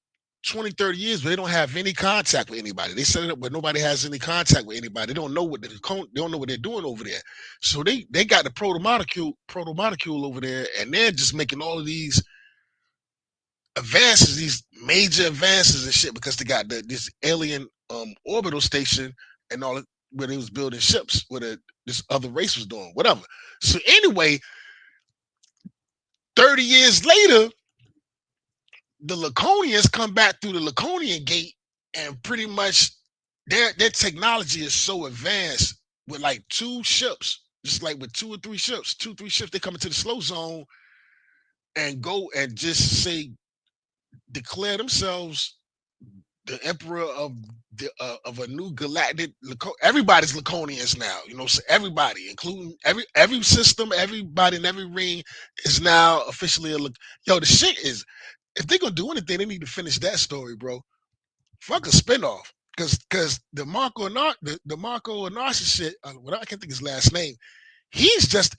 20, 30 years, but they don't have any contact with anybody. They set it up where nobody has any contact with anybody. They don't know what they're doing over there. So they got the proto molecule over there, and they're just making all of these advances, these major advances and shit, because they got this alien orbital station and all where they was building ships, where this other race was doing, whatever. So anyway, 30 years later, the Laconians come back through the Laconian gate, and pretty much their technology is so advanced with like two ships, just like with two, three ships, they come into the slow zone and go and just declare themselves the emperor of a new galactic. Everybody's Laconians now, so everybody, including every system, everybody in every ring is now officially yo. The shit is, if they're gonna do anything, they need to finish that story, bro. Fuck a spinoff. Because the Marco Anarchy shit, what I can't think his last name. He's just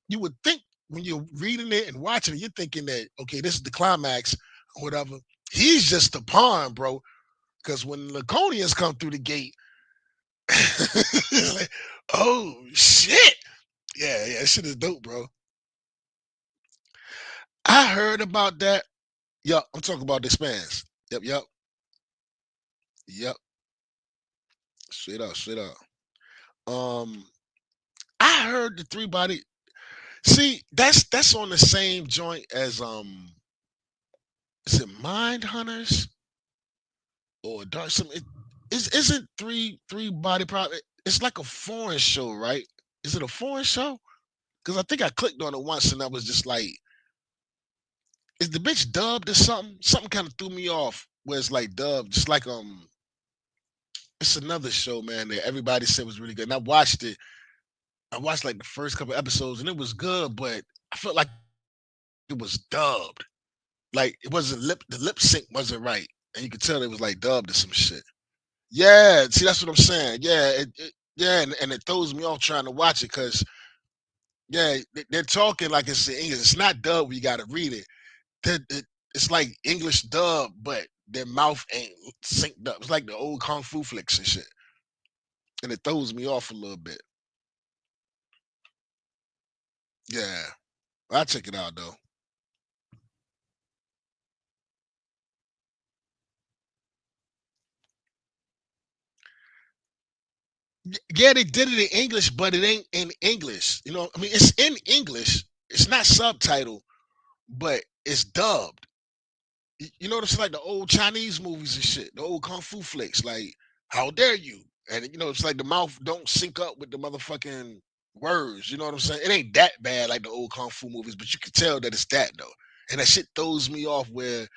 you would think when you're reading it and watching it, you're thinking that okay, this is the climax or whatever. He's just the pawn, bro. Because when Laconians come through the gate, like, oh shit. Yeah, that shit is dope, bro. I heard about that. Yup, I'm talking about the expanse. Yep. Straight up. Um, I heard the three body. See, that's on the same joint as is it Mind Hunters or Dark? Some it isn't three body product. It's like a foreign show, right? Is it a foreign show? Because I think I clicked on it once and I was just like, is the bitch dubbed or something? Something kind of threw me off. Where it's like dubbed, just like it's another show, man, that everybody said was really good. And I watched it. I watched like the first couple episodes and it was good, but I felt like it was dubbed. Like it wasn't the lip sync wasn't right. And you could tell it was like dubbed or some shit. Yeah, see that's what I'm saying. Yeah, and it throws me off trying to watch it because yeah, they're talking like it's in English. It's not dubbed. You got to read it. It's like English dub, but their mouth ain't synced up. It's like the old kung fu flicks and shit, and it throws me off a little bit. Yeah, I'll check it out though. Yeah, they did it in English, but it ain't in English. You know, I mean, it's in English. It's not subtitled, but it's dubbed. You know, it's like the old Chinese movies and shit, the old kung fu flicks. Like, how dare you? And you know, it's like the mouth don't sync up with the motherfucking words. You know what I'm saying? It ain't that bad like the old kung fu movies, but you can tell that it's that though. And that shit throws me off where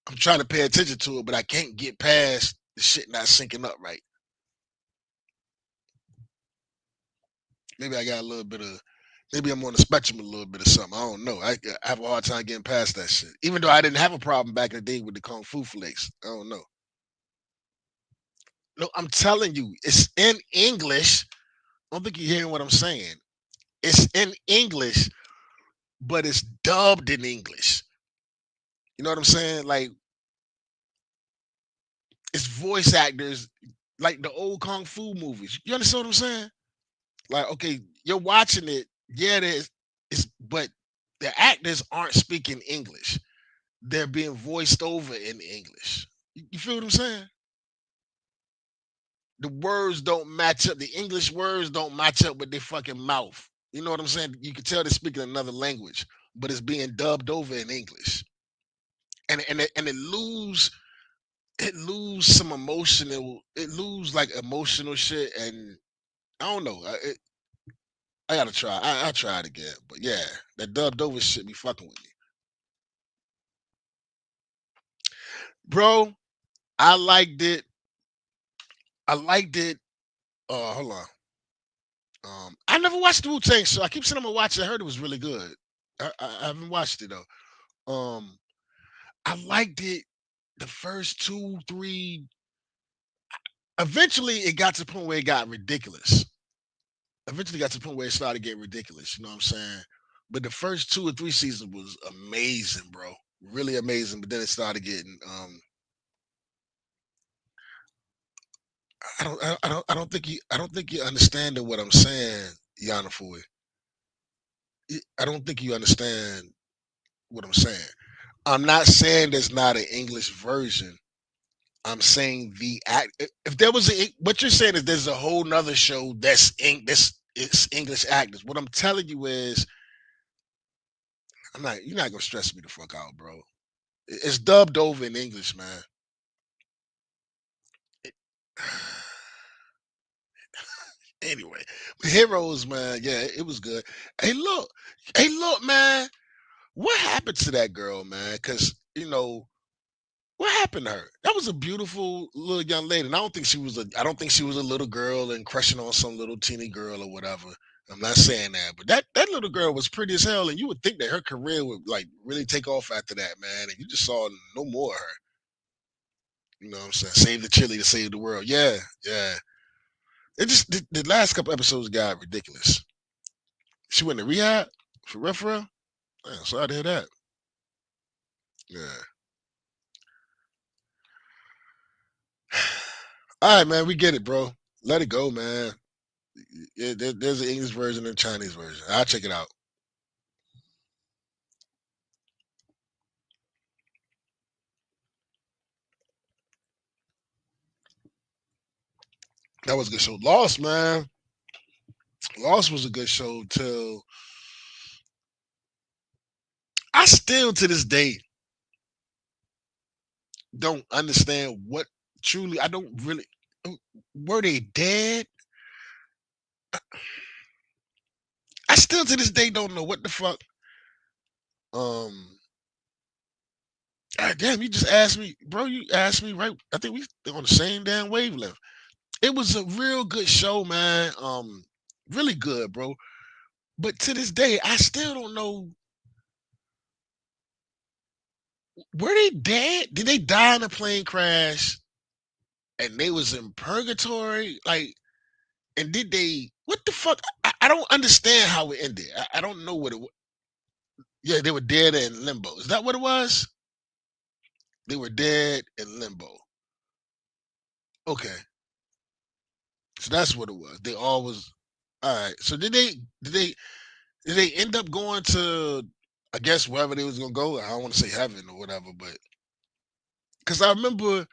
I'm trying to pay attention to it, but I can't get past the shit not syncing up right. Maybe I got a little bit of, maybe I'm on the spectrum a little bit or something. I don't know. I have a hard time getting past that shit. Even though I didn't have a problem back in the day with the kung fu flicks. I don't know. No, I'm telling you, it's in English. I don't think you're hearing what I'm saying. It's in English, but it's dubbed in English. You know what I'm saying? Like it's voice actors like the old kung fu movies. You understand what I'm saying? Like, okay, you're watching it. Yeah, there's it's but the actors aren't speaking English. They're being voiced over in English. You feel what I'm saying? The words don't match up. The English words don't match up with their fucking mouth. You know what I'm saying? You can tell they're speaking another language, but it's being dubbed over in English, and it lose some emotional. It lose like emotional shit, and I don't know. I gotta try. I try it again, but yeah, that dubbed over shit be fucking with me, bro. I liked it. I liked it. Hold on. I never watched the Wu Tang, so I keep saying I'm gonna watch it. I heard it was really good. I haven't watched it though. I liked it the first two, three. Eventually, it got to the point where it got ridiculous. Eventually, got to the point where it started getting ridiculous. You know what I'm saying? But the first two or three seasons was amazing, bro. Really amazing. But then it started getting. I don't think you understanding what I'm saying, Yana Foy. I don't think you understand what I'm saying. I'm not saying there's not an English version. I'm saying the act. If there was what you're saying is there's a whole nother show this it's English actors. What I'm telling you is I'm not. You're not gonna stress me the fuck out, bro. It's dubbed over in English, man. It- anyway, Heroes, man. Yeah, it was good. Hey, look, man. What happened to that girl, man? Because what happened to her? That was a beautiful little young lady. And I don't think she was a little girl and crushing on some little teeny girl or whatever. I'm not saying that, but that little girl was pretty as hell, and you would think that her career would like really take off after that, man. And you just saw no more of her. You know what I'm saying? Save the chili to save the world. Yeah, yeah. It just the last couple episodes got ridiculous. She went to rehab for real, for real. Man, sorry to hear that. Yeah. All right, man. We get it, bro. Let it go, man. Yeah, there's an English version and a Chinese version. I'll check it out. That was a good show. Lost, man. Lost was a good show till I still to this day don't understand what truly I don't really were they dead? I still to this day don't know what the fuck. Um God damn, you just asked me, bro. You asked me right. I think we on the same damn wavelength. It was a real good show, man. Really good, bro. But to this day, I still don't know. Were they dead? Did they die in a plane crash? And they was in purgatory? Like, and did they? What the fuck? I don't understand how it ended. I don't know what it was. Yeah, they were dead in limbo. Is that what it was? They were dead in limbo. Okay, so that's what it was. They all was all right. So did they end up going to? I guess wherever they was gonna go. I don't want to say heaven or whatever, but because I remember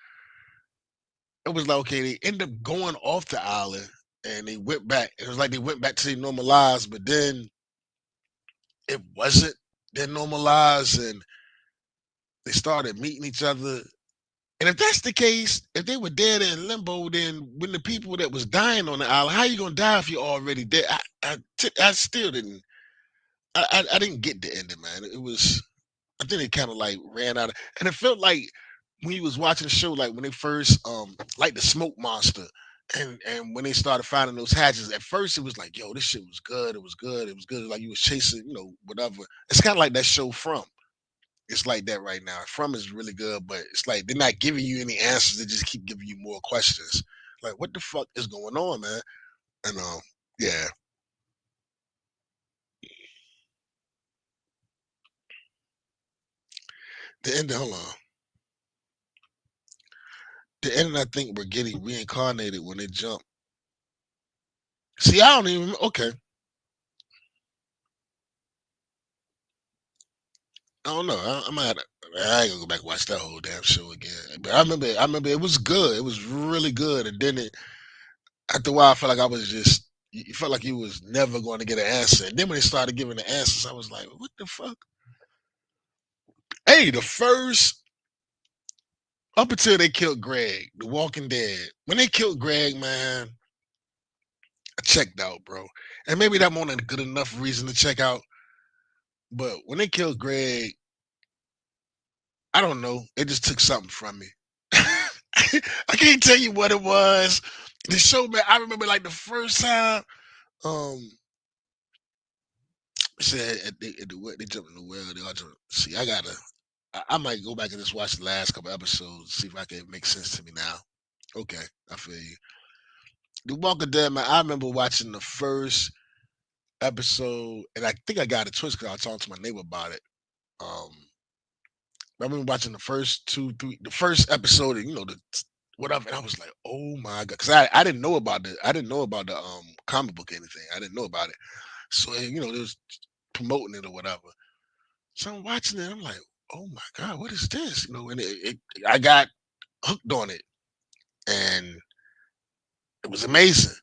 it was like okay, they end up going off the island and they went back. It was like they went back to their normal lives, but then it wasn't their normal lives, and they started meeting each other. And if that's the case, if they were dead in limbo, then when the people that was dying on the island, how you gonna die if you're already dead? I still didn't. I didn't get the ending, man. It was. I think they kind of like ran out of, and it felt like when you was watching the show, like when they first, like the smoke monster, and when they started finding those hatches. At first, it was like, yo, this shit was good. It was good. It was good. Like you was chasing, whatever. It's kind of like that show From. It's like that right now. From is really good, but it's like they're not giving you any answers. They just keep giving you more questions. Like, what the fuck is going on, man? And yeah, the ending. Hold on, the ending. I think we're getting reincarnated when they jump. See, I don't even. Okay, I don't know. I might. I ain't gonna go back and watch that whole damn show again. But I remember. I remember it was good. It was really good. And then after a while, I felt like I was just. You felt like you was never going to get an answer. And then when they started giving the answers, I was like, what the fuck? Hey, the first up until they killed Greg, The Walking Dead. When they killed Greg, man, I checked out, bro. And maybe that wasn't a good enough reason to check out. But when they killed Greg, I don't know. It just took something from me. I can't tell you what it was. The show, man. I remember like the first time. Um, said they jumped in the well. They all jumped. See, I gotta. I might go back and just watch the last couple episodes, see if I can make sense to me now. Okay, I feel you. The Walking Dead, man. I remember watching the first episode, and I think I got it twisted because I was talking to my neighbor about it. Um, I remember watching the first two, three, the first episode, and whatever, and I was like, oh my god, because I didn't know about the comic book or anything. I didn't know about it, so they was promoting it or whatever. So I'm watching it, I'm like, oh my god, what is this? And I got hooked on it, and it was amazing.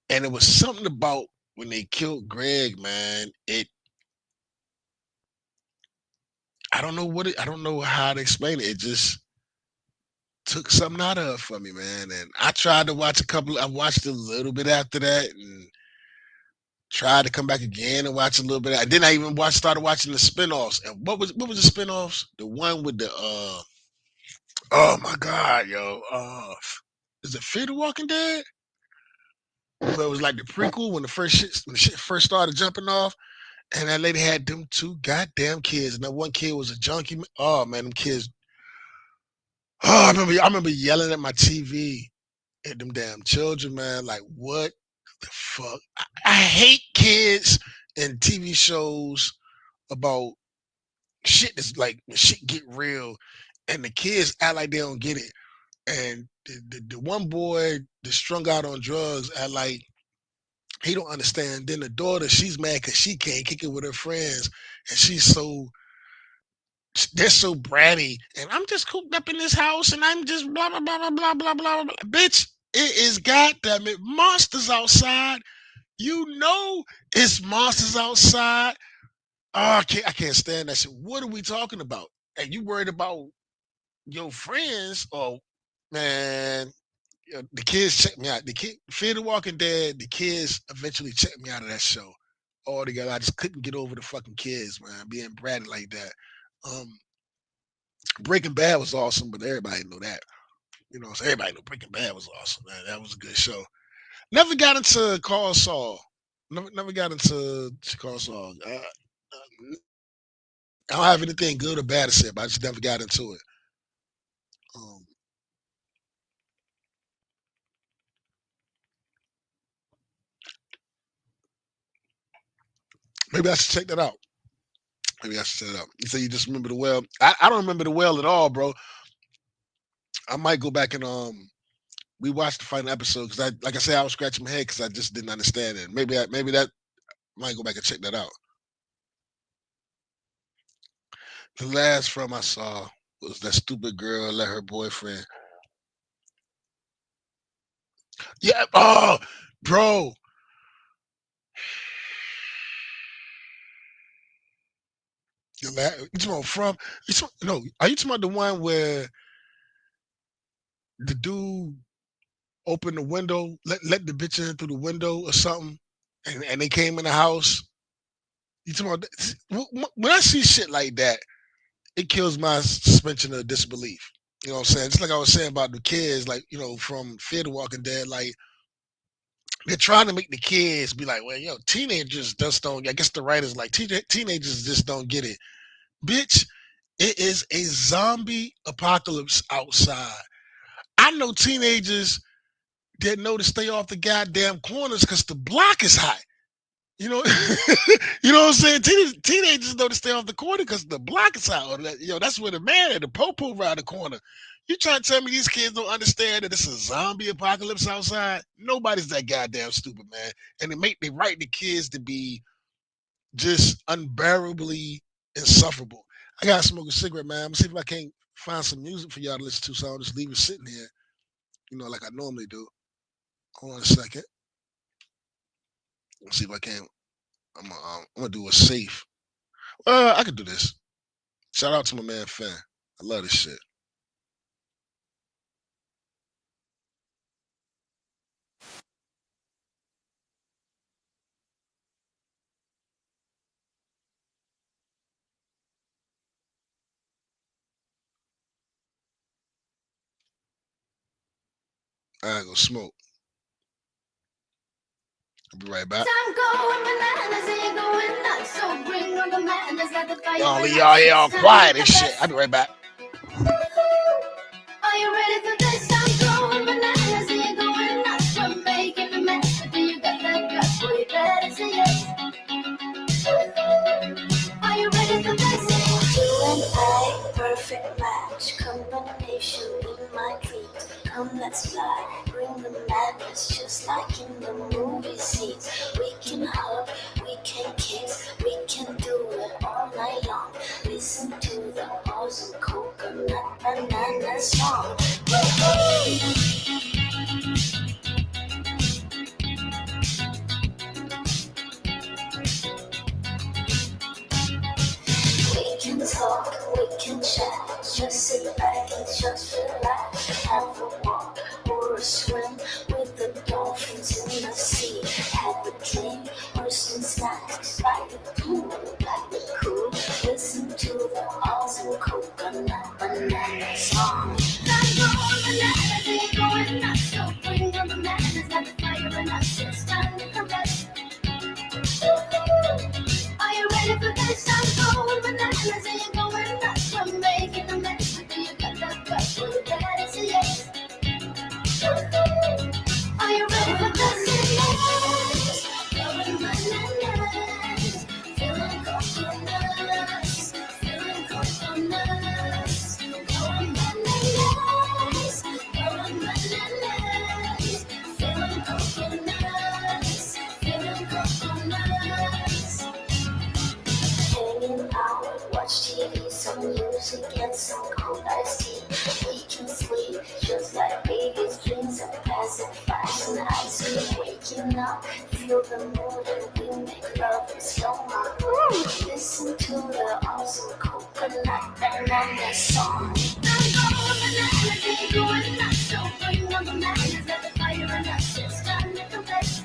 And it was something about when they killed Greg, man. I don't know how to explain it. It just took something out of it for me, man. And I tried to watch I watched a little bit after that and tried to come back again and watch a little bit. Then I even started watching the spinoffs. And what was the spinoffs? The one with the oh my god, yo. Is it Fear the Walking Dead? Where it was like the prequel when the shit first started jumping off. And that lady had them two goddamn kids. And that one kid was a junkie. Oh man, them kids. I remember yelling at my TV at them damn children, man. Like, what the fuck? I hate kids and TV shows about shit that's like when shit get real and the kids act like they don't get it. And the one boy that's strung out on drugs act like he don't understand. Then the daughter, she's mad because she can't kick it with her friends. And they're so bratty. And I'm just cooped up in this house and I'm just blah, blah, blah, blah, blah, blah, blah, blah. Bitch, it is goddamn it monsters outside. You know it's monsters outside. Oh, I can't stand that shit. What are we talking about? And you worried about your friends? Oh, man, the kids checked me out. The kid, Fear the Walking Dead. The kids eventually checked me out of that show altogether. I just couldn't get over the fucking kids, man, being bratty like that. Um, Breaking Bad was awesome, but everybody know that. So everybody know Breaking Bad was awesome. Man. That was a good show. Never got into Carl Saul. Never got into Carl Saul. I don't have anything good or bad to say, but I just never got into it. Um, Maybe I should check that out. Maybe I should check it out. You say you just remember the well. I don't remember the well at all, bro. I might go back and we watched the final episode because like I said, I was scratching my head because I just didn't understand it. Maybe that might go back and check that out. The last film I saw was that stupid girl let her boyfriend. Yeah. Oh, bro. You talking about from? No, are you talking about the one where the dude opened the window, let the bitch in through the window or something, and they came in the house? You talking about when I see shit like that, it kills my suspension of disbelief. You know what I'm saying? Just like I was saying about the kids, like from Fear the Walking Dead, like they're trying to make the kids be like, well, teenagers just don't. I guess the writers like teenagers just don't get it, bitch. It is a zombie apocalypse outside. I know teenagers that know to stay off the goddamn corners because the block is hot. You know, you know what I'm saying? Teenagers know to stay off the corner because the block is hot. That's where the man at the popo around the corner. You trying to tell me these kids don't understand that it's a zombie apocalypse outside? Nobody's that goddamn stupid, man. And they write the kids to be just unbearably insufferable. I gotta smoke a cigarette, man. I'm gonna see if I can't find some music for y'all to listen to, so I'll just leave it sitting here, like I normally do. Hold on a second. Let's see if I can. I'm gonna do a safe. I could do this. Shout out to my man Fan. I love this shit. I gotta go smoke. I'll be right back. Y'all quiet and shit. I'll be right back. Are you ready for this? I'm going bananas and you're going nuts. You're making a mess. Do you got that guts? Well, you better say yes. Are you ready for this? You and I, perfect match. Combination in my dreams. Come, let's fly. Bring the madness just like in the movie scenes. We can hug, we can kiss, we can do it all night long. Listen to the awesome coconut banana song. We can talk, we can chat, just sit back and just relax. Have a walk or a swim with the dolphins in the sea. Have a drink or some snacks by the pool, by the cool. Listen to the awesome coconut banana song. I'm going bananas, ain't going nuts. So bring on the bananas, got the fire in us. It's time to caress. Are you ready for this? I'm going bananas and you're going nuts. From making a mess, do and some cold iced tea. Weak and sweet, just like baby's dreams of passing flash and ice. We're waking up, feel the mood, and we make love in slow mo. Listen to the awesome coconut banana song. I'm going bananas, ain't going nuts. So bring on the madness, let the fire and us. It's time to confess.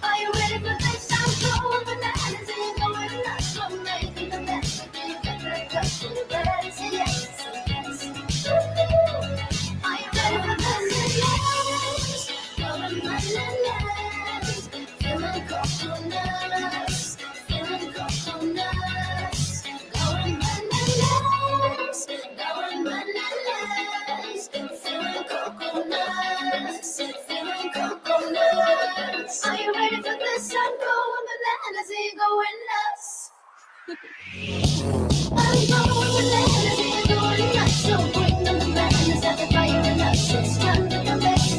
Are you ready for this? I'm going bananas, ain't going nuts. So making the best. You better let go, you better say yes, yes. Are you ready for this? Yes. Going bananas, feeling coconuts, feeling coconuts. Going bananas, feeling coconuts, feeling coconuts. Are you ready for this? I'm going bananas, ain't going nuts. I'm going bananas, ain't going nuts. So bring them the bananas at the fire and us. It's time to confess.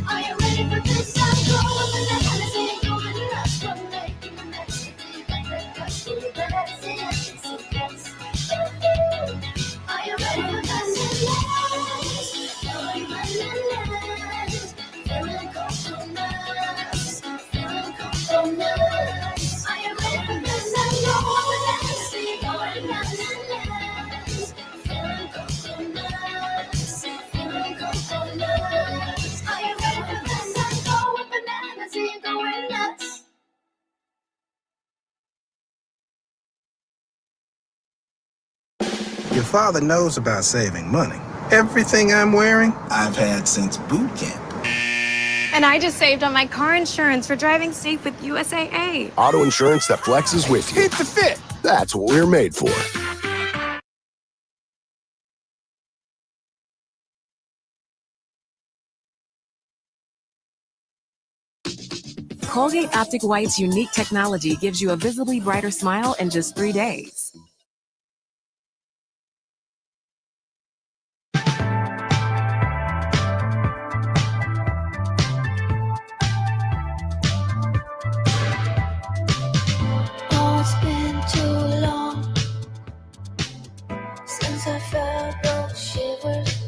Are you ready for this? I'm going bananas, ain't going nuts. From making a mess, you got that guts, you better say yes, yes, yes. Are you ready for this? Yes. Going bananas, feeling coconuts, feeling coconuts. Are you ready for this? I'm going bananas, going bananas, feeling coconuts, feeling coconuts. Are you ready for this? I'm going bananas, going nuts. Your father knows about saving money. Everything I'm wearing, I've had since boot camp. And I just saved on my car insurance for driving safe with USAA. Auto insurance that flexes with you. Hit the fit. That's what we're made for. Colgate Optic White's unique technology gives you a visibly brighter smile in just 3 days. Oh, it's been too long since I felt those shivers.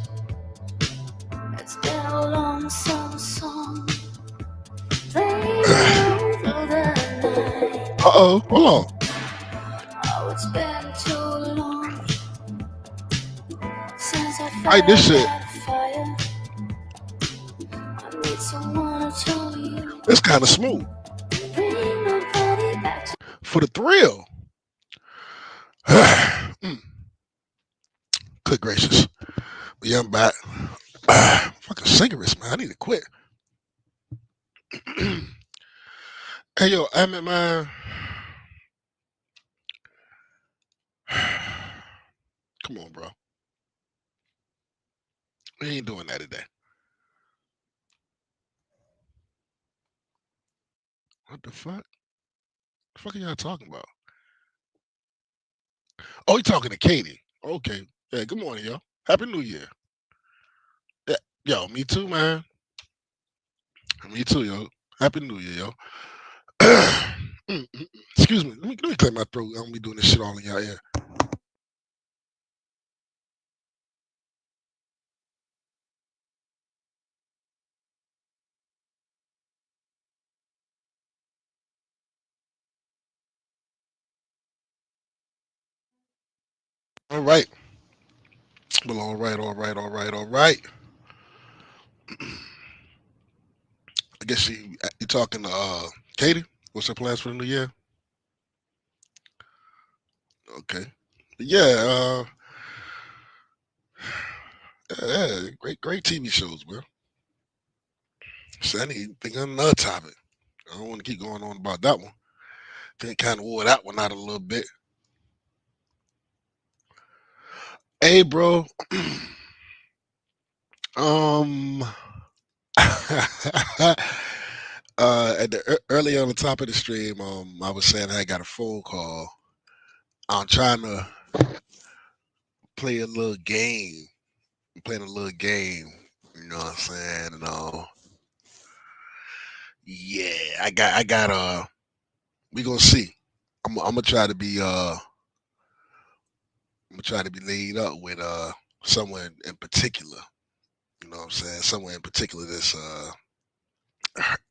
It's been a long summer song playing through the night. Hold on. Oh, it's been too long since I Right, felt this shit. that fire. I need someone to tell me It's kind of smooth. bring my body back to For the thrill. Good gracious. But yeah, I'm back. Fucking cigarettes, man. I need to quit. Hey, yo, Emmett, man. Come on, bro. We ain't doing that today. What the fuck? The fuck are y'all talking about? Oh, you talking to Katie. Okay. Yeah, good morning, yo. Happy New Year. Yeah, yo, me too, man. Me too, yo. Happy New Year, yo. Excuse me. Let me clear my throat. I'm gonna be doing this shit all in y'all ear. All right. Well, all right. I guess you talking to Katie? What's her plans for the new year? Okay. Yeah, yeah, great TV shows, bro. So I need to think of another topic. I don't want to keep going on about that one. Think kind of wore that one out a little bit. Hey, bro. um, at the early on the top of the stream, I was saying I got a phone call. I'm trying to play a little game. I'm playing a little game. You know what I'm saying? And yeah, I got we gonna see. I'm gonna try to be laid up with someone in particular. You know what I'm saying? Someone in particular that's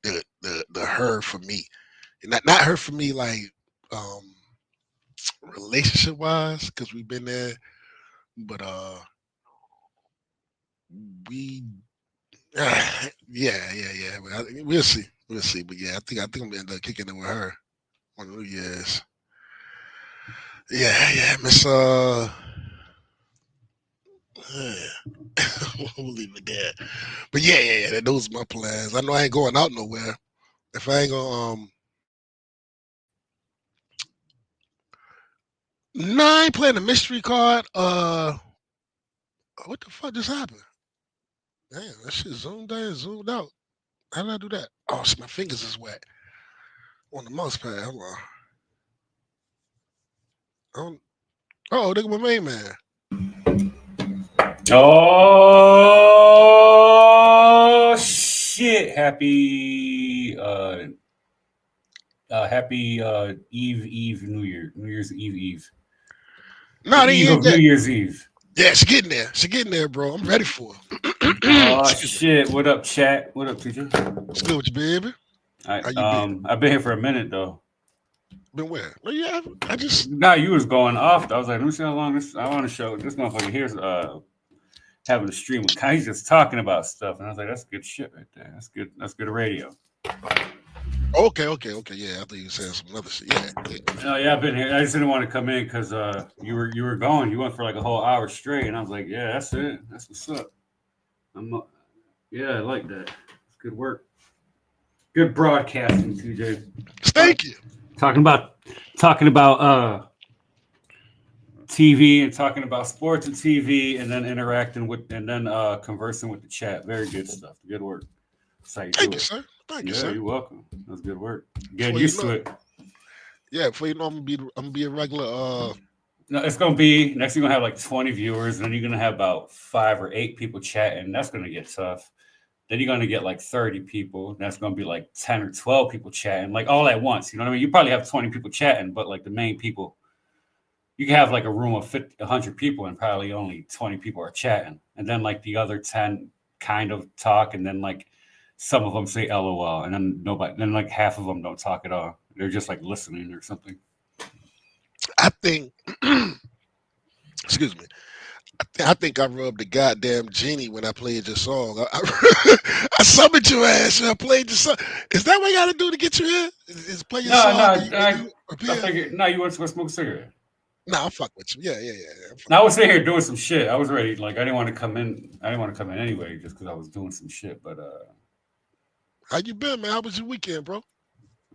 the her for me. Not her for me like um relationship wise, because we've been there, but we yeah. But we'll see. We'll see. But yeah, I think I'm gonna end up kicking it with her on New Year's. Yeah, Miss we'll leave it there. But yeah. Those are my plans. I know I ain't going out nowhere. If I ain't gonna no, I ain't playing the mystery card. What the fuck just happened? Damn, that shit zoomed in, zoomed out. How did I do that? Oh, shit, my fingers is wet on the mouse pad. Hold on. Oh, look at my main man. Oh shit! Happy Eve, New Year's Eve. No, they Eve ain't of New that. Year's Eve. Yeah, she getting there. She getting there, bro. I'm ready for her. Oh Excuse me. shit! What up, chat? What up, TJ? What's good with you, baby? How you been? I've been here for a minute though. Been where? Well, yeah, I just Nah, you was going off. I was like, let me see how long this. I want to show this motherfucker here's having a stream with Kai just talking about stuff, and I was like, that's good shit right there. That's good. That's good radio. okay. Yeah, I thought you were saying some other shit. Yeah. Oh yeah, I've been here. I just didn't want to come in because you were going. You went for like a whole hour straight, and I was like, yeah, that's it. That's what's up. Yeah, I like that. It's good work. Good broadcasting, TJ. Thank you. Talking about TV and talking about sports and TV, and then interacting with and then conversing with the chat. Very good stuff. Good work. That's how you do Thank you, it. sir. Thank you, Yeah, sir. you're welcome. That's good work. Getting Before you used know to it. it. Yeah, before you know, I'm gonna be a regular. No, it's gonna be next. You're gonna have like 20 viewers, and then you're gonna have about 5 or 8 people chatting. That's gonna get tough. Then you're gonna get like 30 people. That's gonna be like 10 or 12 people chatting, like all at once. You know what I mean? You probably have 20 people chatting, but like the main people, you can have like a room of 50, 100 people, and probably only 20 people are chatting, and then like the other 10 kind of talk, and then like some of them say LOL, and then nobody, then like half of them don't talk at all. They're just like listening or something. I think. Excuse me. I think I rubbed the goddamn genie when I played your song. I summoned your ass and I played your song. Is that what I got to do to get you here? Is play your No, song and I you appear? figured. No, you want to go smoke a cigarette? No, I'll fuck with you. Yeah. Now I was sitting here doing some shit. I was ready. Like I didn't want to come in. I didn't want to come in anyway, just because I was doing some shit. But How you been, man? How was your weekend, bro?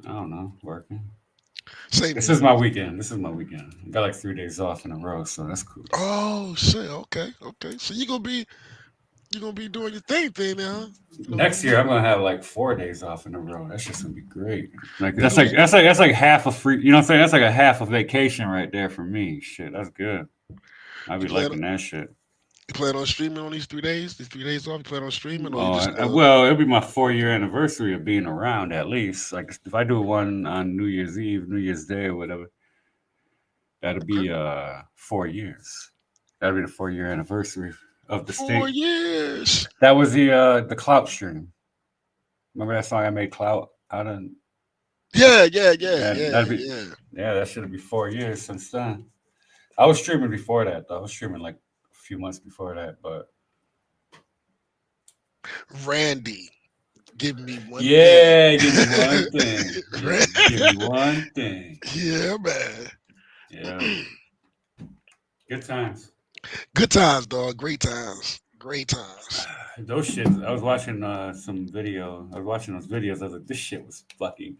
I don't know, working. Same This here. is my weekend. I got like 3 days off in a row, so that's cool. Oh shit. Okay. So you gonna be doing your thing now. Next year I'm gonna have like 4 days off in a row. That's just gonna be great. Like that's like half a free. You know what I'm saying? That's like a half a vacation right there for me. Shit, that's good. I be liking that shit. You plan on streaming on these 3 days? These 3 days off? You plan on streaming or you Oh, just? well, it'll be my 4-year anniversary of being around at least. Like if I do one on New Year's Eve, New Year's Day, or whatever, that'll be 4 years. That'll be the 4-year anniversary of the 4 years. That was the Clout stream. Remember that song I made Clout out of? Yeah. Yeah, that should be 4 years since then. I was streaming before that though. I was streaming like a few months before that, but Randy, give me one thing. Yeah, give me one thing. Give me one thing. Yeah, man. Yeah. Good times. Good times, dog. Great times. Those shits. I was watching some video. I was watching those videos. I was like, this shit was fucking.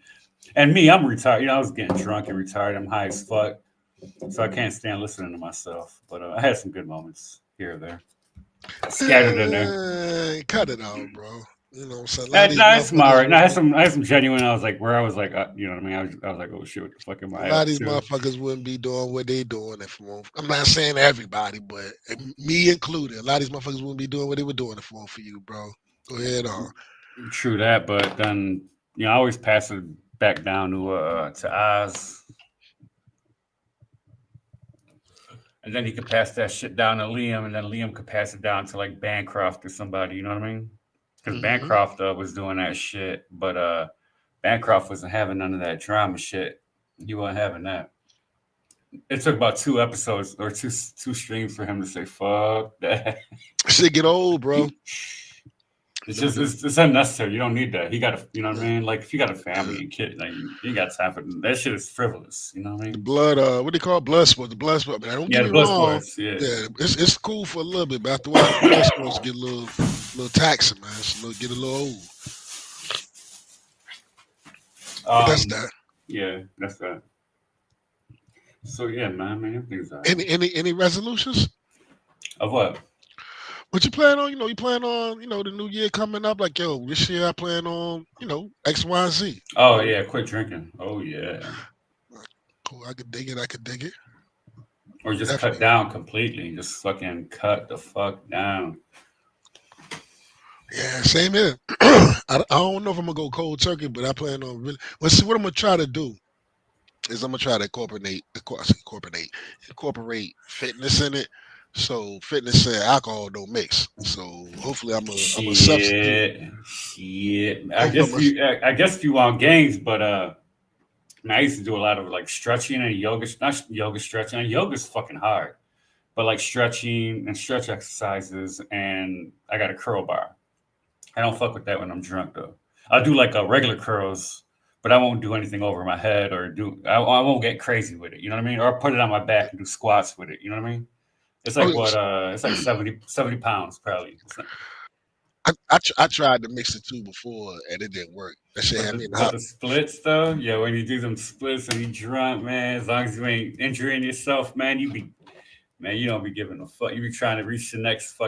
And me, I'm retired. You know, I was getting drunk and retired. I'm high as fuck, so I can't stand listening to myself. But I had some good moments here or there, scattered in there. Cut it out, bro. You know what I'm saying? That's alright. I had some genuine. I was like, you know what I mean? I was like, oh shit, what the fuck am I? A lot of these motherfuckers wouldn't be doing what they doing if I'm not saying everybody, but me included. A lot of these motherfuckers wouldn't be doing what they were doing if it weren't for you, bro. Go ahead on. True that, but then I always pass it back down to Oz. And then he could pass that shit down to Liam, and then Liam could pass it down to like Bancroft or somebody. You know what I mean? Because Bancroft was doing that shit, but Bancroft wasn't having none of that drama shit. He wasn't having that. It took about 2 episodes or two streams for him to say "fuck that." Shit get old, bro. It's just it's unnecessary. You don't need that. He got a, you know what I mean? Like if you got a family and kid, like you got time for that shit is frivolous. You know what I The mean? blood, what they call blood sports. The blood sport. Man, don't Yeah, get the me blood wrong. sports. Yeah. It's cool for a little bit, but after a while, the blood sports get a little taxing, man. Get a little old. But that's that. Yeah, that's that. So yeah, man. I mean, everything's all right. Any resolutions? Of what? What you plan on? You plan on, the new year coming up. Like, yo, this year I plan on, X, Y, Z. Oh yeah, quit drinking. Oh yeah. Cool. I could dig it. Or just Definitely. cut down completely. Just fucking cut the fuck down. Yeah, same here. I don't know if I'm gonna go cold turkey, but I plan on really. Well, see, what I'm gonna try to do is I'm gonna try to incorporate fitness in it. So fitness and alcohol don't mix. So hopefully I'm a substitute. Shit. I guess if you want gains, but I used to do a lot of like stretching and yoga, not yoga stretching. And yoga's fucking hard, but like stretching and stretch exercises, and I got a curl bar. I don't fuck with that when I'm drunk though. I'll do like regular curls, but I won't do anything over my head or I won't get crazy with it. You know what I mean? Or put it on my back and do squats with it. You know what I mean? It's like it's like 70 pounds probably. I tried to mix the two before and it didn't work. That shit had me in the the splits though, yeah, when you do them splits and you drunk, man, as long as you ain't injuring yourself, man, you don't be giving a fuck. You be trying to reach the next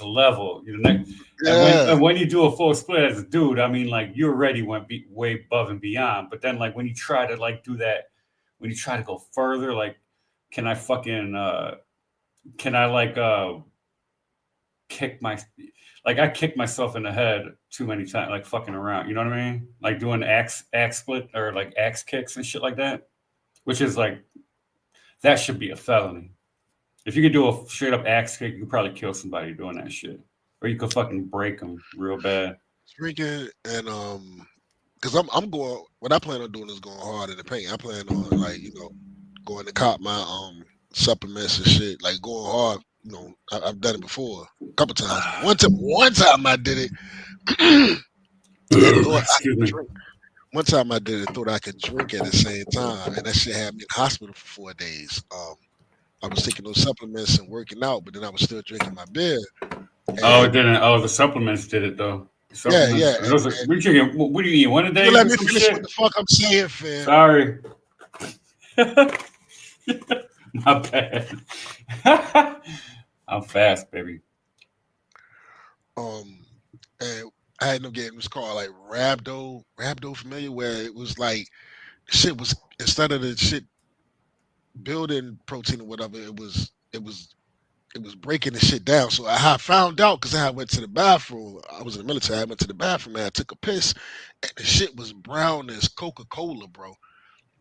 level. And when you do a full split as a dude, I mean, like you already went way above and beyond. But then, like when you try to like do that, when you try to go further, like, can I I kicked myself in the head too many times, like fucking around. You know what I mean? Like doing axe split or like axe kicks and shit like that, which is like that should be a felony. If you could do a straight up axe kick, you could probably kill somebody doing that shit, or you could fucking break them real bad. Drinking and because I'm going. What I plan on doing is going hard in the paint. I plan on going to cop my supplements and shit, like going hard. I've done it before a couple times. One time I did it. Excuse me. One time I did it, thought I could drink at the same time, and that shit had me in the hospital for 4 days. I was taking those supplements and working out, but then I was still drinking my beer. It didn't. Oh, the supplements did it though. Yeah. What do you eat? One a day? Let me finish what the fuck I'm saying, fam. Sorry. My bad. I'm fast, baby. And I ended up getting this called like Rhabdo familiar, where it was like shit was, instead of the shit building protein or whatever, it was breaking the shit down. So I found out because I went to the bathroom. I was in the military. I went to the bathroom and I took a piss, and the shit was brown as Coca-Cola, bro.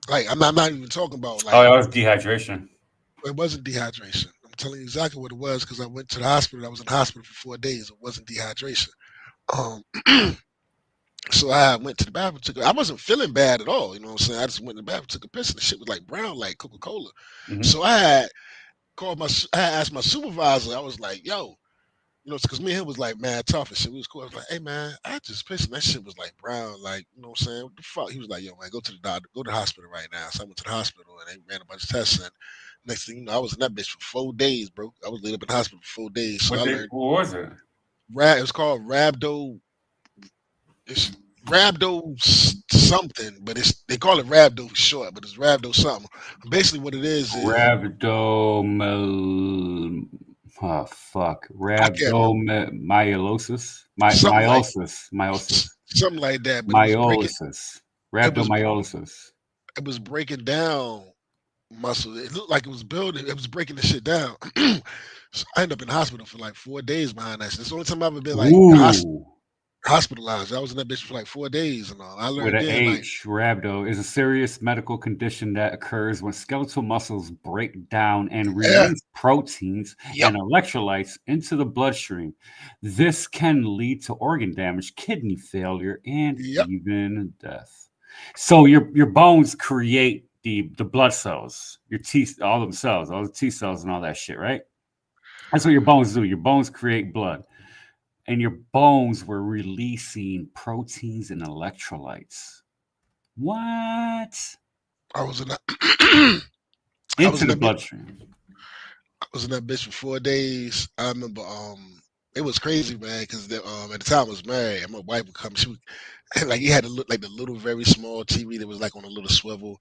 Like I'm not even talking about like. Oh, that was dehydration. It wasn't dehydration. I'm telling you exactly what it was because I went to the hospital. I was in the hospital for 4 days. It wasn't dehydration. So I went to the bathroom. I wasn't feeling bad at all. You know what I'm saying? I just went to the bathroom, took a piss, and the shit was like brown, like Coca-Cola. Mm-hmm. So I had asked my supervisor. I was like, "Yo," because me and him was like mad tough and shit. We was cool. I was like, "Hey man, I just pissed, and that shit was like brown, like you know what I'm saying? What the fuck?" He was like, "Yo man, go to the doctor, go to the hospital right now." So I went to the hospital and they ran a bunch of tests, and next thing you know, I was in that bitch for 4 days, bro. I was laid up in the hospital for 4 days. So what was it? It was called Rhabdo. It's Rhabdo something, but they call it Rhabdo for short, but it's Rhabdo something. Basically, what it is rhabdomyolysis. Meiosis. Something like that. Meiosis. Rhabdomyolysis. It was breaking down muscle. It looked like it was building. It was breaking the shit down. So I ended up in the hospital for like 4 days behind that shit. It's the only time I've ever been like in the hospital. hospitalized. I was in that bitch for like 4 days and all. I With learned an then, like, H, rhabdo is a serious medical condition that occurs when skeletal muscles break down and yeah, release proteins yep, and electrolytes into the bloodstream. This can lead to organ damage, kidney failure, and yep. even death. So your bones create the blood cells, your T all themselves, all the T cells and all that shit, right? That's what your bones do. Your bones create blood, and your bones were releasing proteins and electrolytes. What? I was in that. I was Into in the that bitch. bloodstream. I was in that bitch for 4 days. I remember. It was crazy, man, because at the time I was married, and my wife would come. She would, like, you had to look like the little, very small TV that was like on a little swivel.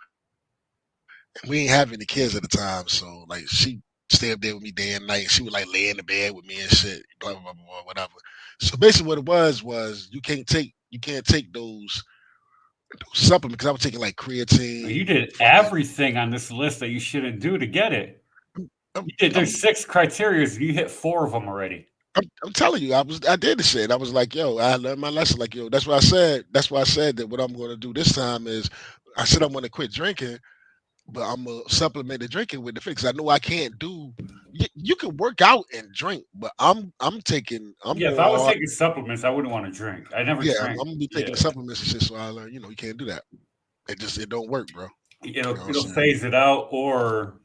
And we ain't have any kids at the time, so like she stay up there with me day and night. She would like lay in the bed with me and shit, blah blah blah, blah whatever. So basically, what it was you can't take those supplements because I was taking like You creatine, did fucking. everything on this list that you shouldn't do to get it. I'm, You did. I'm, There's 6 criteria. You hit 4 of them already. I'm telling you, I did the shit. I was like, yo, I learned my lesson. Like, yo, that's why I said. That's why I said that what I'm going to do this time is, I said I'm going to quit drinking, but I'm gonna supplement the drinking with the fix. I know I can't do. You can work out and drink, but I'm taking. I'm Yeah, if I was more. taking supplements, I wouldn't want to drink. I never Yeah, drank. I'm gonna be taking Yeah, the supplements and shit. So I learned, you can't do that. It don't work, bro. You know what I'm it'll saying? phase it out, or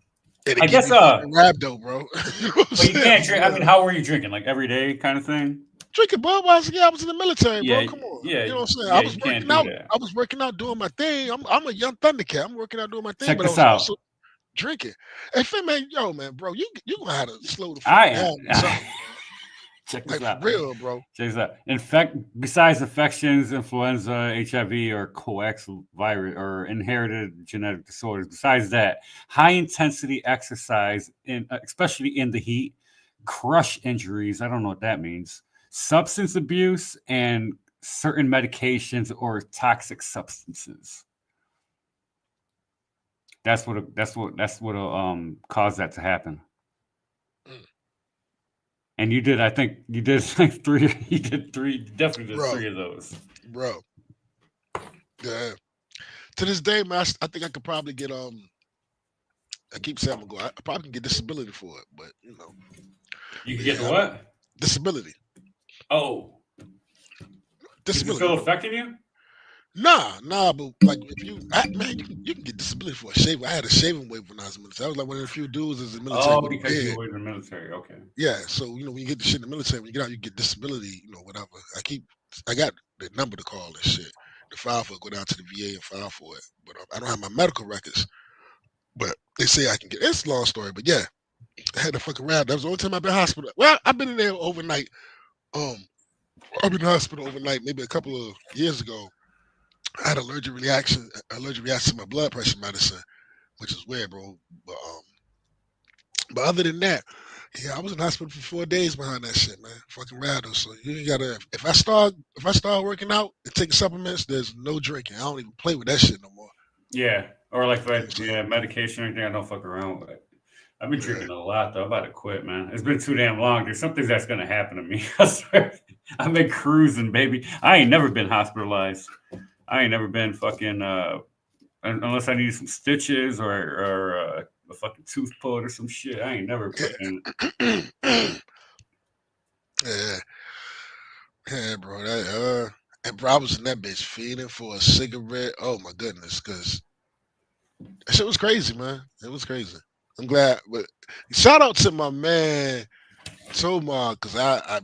It'll I give guess. me fucking rhabdo, bro. You know what I'm But you saying? can't For drink. I mean, real. how were you drinking? Like every day, kind of thing. Drinking Budweiser. Yeah, I was in the military, Yeah, bro. Come on. yeah, You know what I'm saying? I yeah. was You can't working do out. that. I was working out doing my thing. I'm a young Thundercat. I'm working out doing my thing, Check but I this was also out. drinking. Hey, Finn, man, yo, man, bro, you gonna have to slow the fuck I down am. or something. Check this Like for out. real, bro. Check this out. Besides infections, influenza, HIV, or coax virus, or inherited genetic disorders. Besides that, high intensity exercise, especially in the heat, crush injuries. I don't know what that means. Substance abuse and certain medications or toxic substances. That's what cause that to happen. Mm, And you did, I think you did like three. You did three. You definitely did bro, 3 of those. bro. Yeah. To this day, man, I think I could probably get I keep saying I'm gonna go. I probably can get disability for it, but You but can get the yeah, what? disability, Oh, is it disability, still bro. affecting you? Nah, but like if man, you can get disability for a shave. I had a shaving wave when I was in the military. I was like one of the few dudes in the military Oh, with a because you beard. were in the military. Okay. Yeah, so when you get the shit in the military, when you get out, you get disability, whatever. I got the number to call this shit. The file for it, go down to the VA and file for it. But I don't have my medical records. But they say I can get. It's a long story, but yeah, I had to fucking rap. That was the only time I've been hospital. Well, I've been in there overnight. Um, I've been in the hospital overnight, maybe a couple of years ago. I had allergic reaction to my blood pressure medicine, which is weird, bro. But other than that, yeah, I was in the hospital for 4 days behind that shit, man. Fucking rado. So you ain't gotta. If I start working out and taking supplements, there's no drinking. I don't even play with that shit no more. Yeah, or like You know what I'm medication or anything. I don't fuck around with. I've been saying? drinking a lot though. I'm about to quit, man. It's been too damn long. There's something that's gonna happen to me. I swear. I've been cruising, baby. I ain't never been hospitalized. I ain't never been fucking unless I need some stitches or a fucking tooth pulled or some shit. I ain't never fucking. Yeah, yeah, yeah, bro. And bro, I was in that bitch feeding for a cigarette. Oh my goodness, because that shit was crazy, man. It was crazy. I'm glad, but shout out to my man Tomar, because I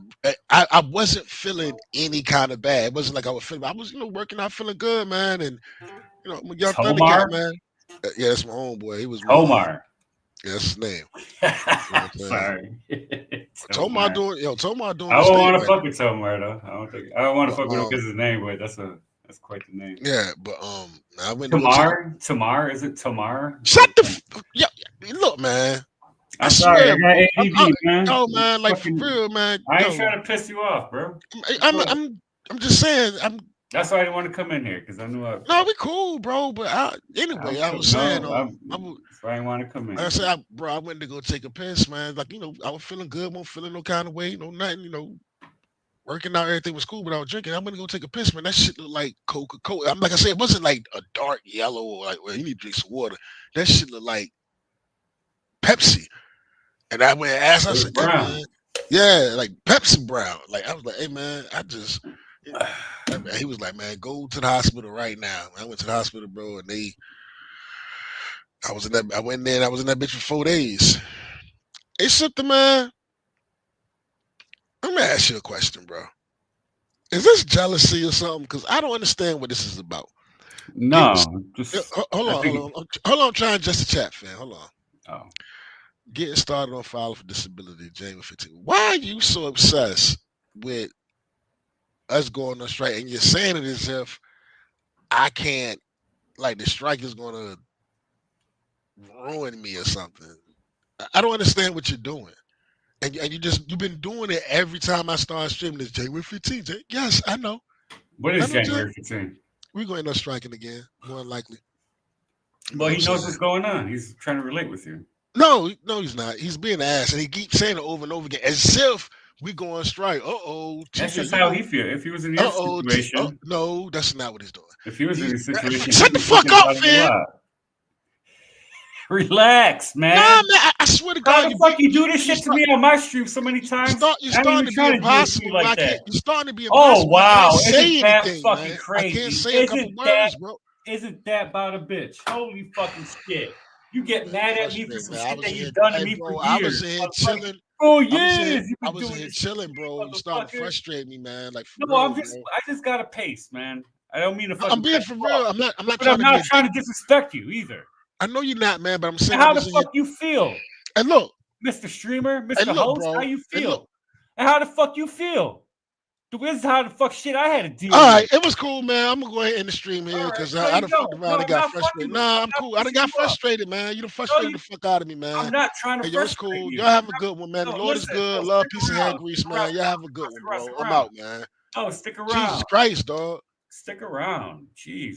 wasn't feeling any kind of bad. It wasn't like I was feeling. I was working out, feeling good, man, and I'm a young Thundercat, Tomar? man. Yeah, that's my homeboy. He was my Tomar. yeah, that's his name. You know what I'm saying? Sorry. Tomar Tomar. doing I his don't thing want to right fuck with Tomar though. I don't want to now. fuck But with him because his name, but that's quite the name. yeah, but I went to go take a Tamar, is it Tamar? shut the yeah. Look, man. I I'm sorry, swear, I got bro. ADD, man. Yo, man, like for Fucking, real, man. I ain't Yo, trying to piss you off, bro. I'm Look, I'm I'm just saying. that's why I didn't want to come in here because I knew No, we cool, bro. But I'm anyway, I cool. was saying, No, that's why I didn't want to come in like I here. said, bro, I went to go take a piss, man. Like I was feeling good, wasn't feeling no kind of way, no nothing, working out, everything was cool, but I was drinking. I'm gonna go take a piss, man. That shit looked like Coca-Cola. I'm like I said, it wasn't like a dark yellow or like, well, you need to drink some water. That shit looked like Pepsi. And I went and asked, I It was said, yeah, man. brown. Yeah, like Pepsi brown. Like I was like, hey man, he was like, man, go to the hospital right now. I went to the hospital, bro, and I was in that bitch for 4 days. It's something, man. Let me ask you a question, bro. Is this jealousy or something? Because I don't understand what this is about. No, Hold on. I'm trying just to chat, fam. Hold on. Oh. Getting started on filing for disability, January 15. Why are you so obsessed with us going on strike? And you're saying it as if I can't, like the strike is going to ruin me or something. I don't understand what you're doing. And you've been doing it every time I start streaming this January 15th. Yes, I know. What is January 15th? We're going to end up striking again, more than likely. Well, he knows what's going on. He's trying to relate with you. No, he's not. He's being asked, and he keeps saying it over and over again, as if we go on strike. That's just how he feels. If he was in your situation, no, that's not what he's doing. If he was in your situation, shut the fuck up, man. Relax, man. Nah, man, I swear to God, you do this shit to me on my stream so many times. You're starting to be impossible. Like that. You're starting to be impossible. Oh wow, I can't say isn't that anything, fucking man. crazy? I can't say a couple words, bro. Isn't that about a bitch? Holy fucking shit! You get mad at me for some shit that you've done to me for years. I was in here chilling. Oh years. I was in here chilling, bro. You started to frustrate me, man. Like I just got a pace, man. I don't mean to. I'm being for real. I'm not trying to disrespect you either. I know you're not, man, but I'm saying. How the fuck you feel? And look, Mr. Streamer, Mr. Host, how you feel? And how the fuck you feel? This is how the fuck shit I had to deal with. All right, it was cool, man. I'm gonna go ahead and end the stream here because I done fucked around and got frustrated. Nah, I'm cool. I done got frustrated, man. You done frustrated the fuck out of me, man. I'm not trying to frustrate cool. you. Y'all have a good one, man. The Lord is good. Love, peace, and hair grease, man. Y'all have a good one, bro. I'm out, man. Oh, stick around. Jesus Christ, dog. Stick around. Jeez.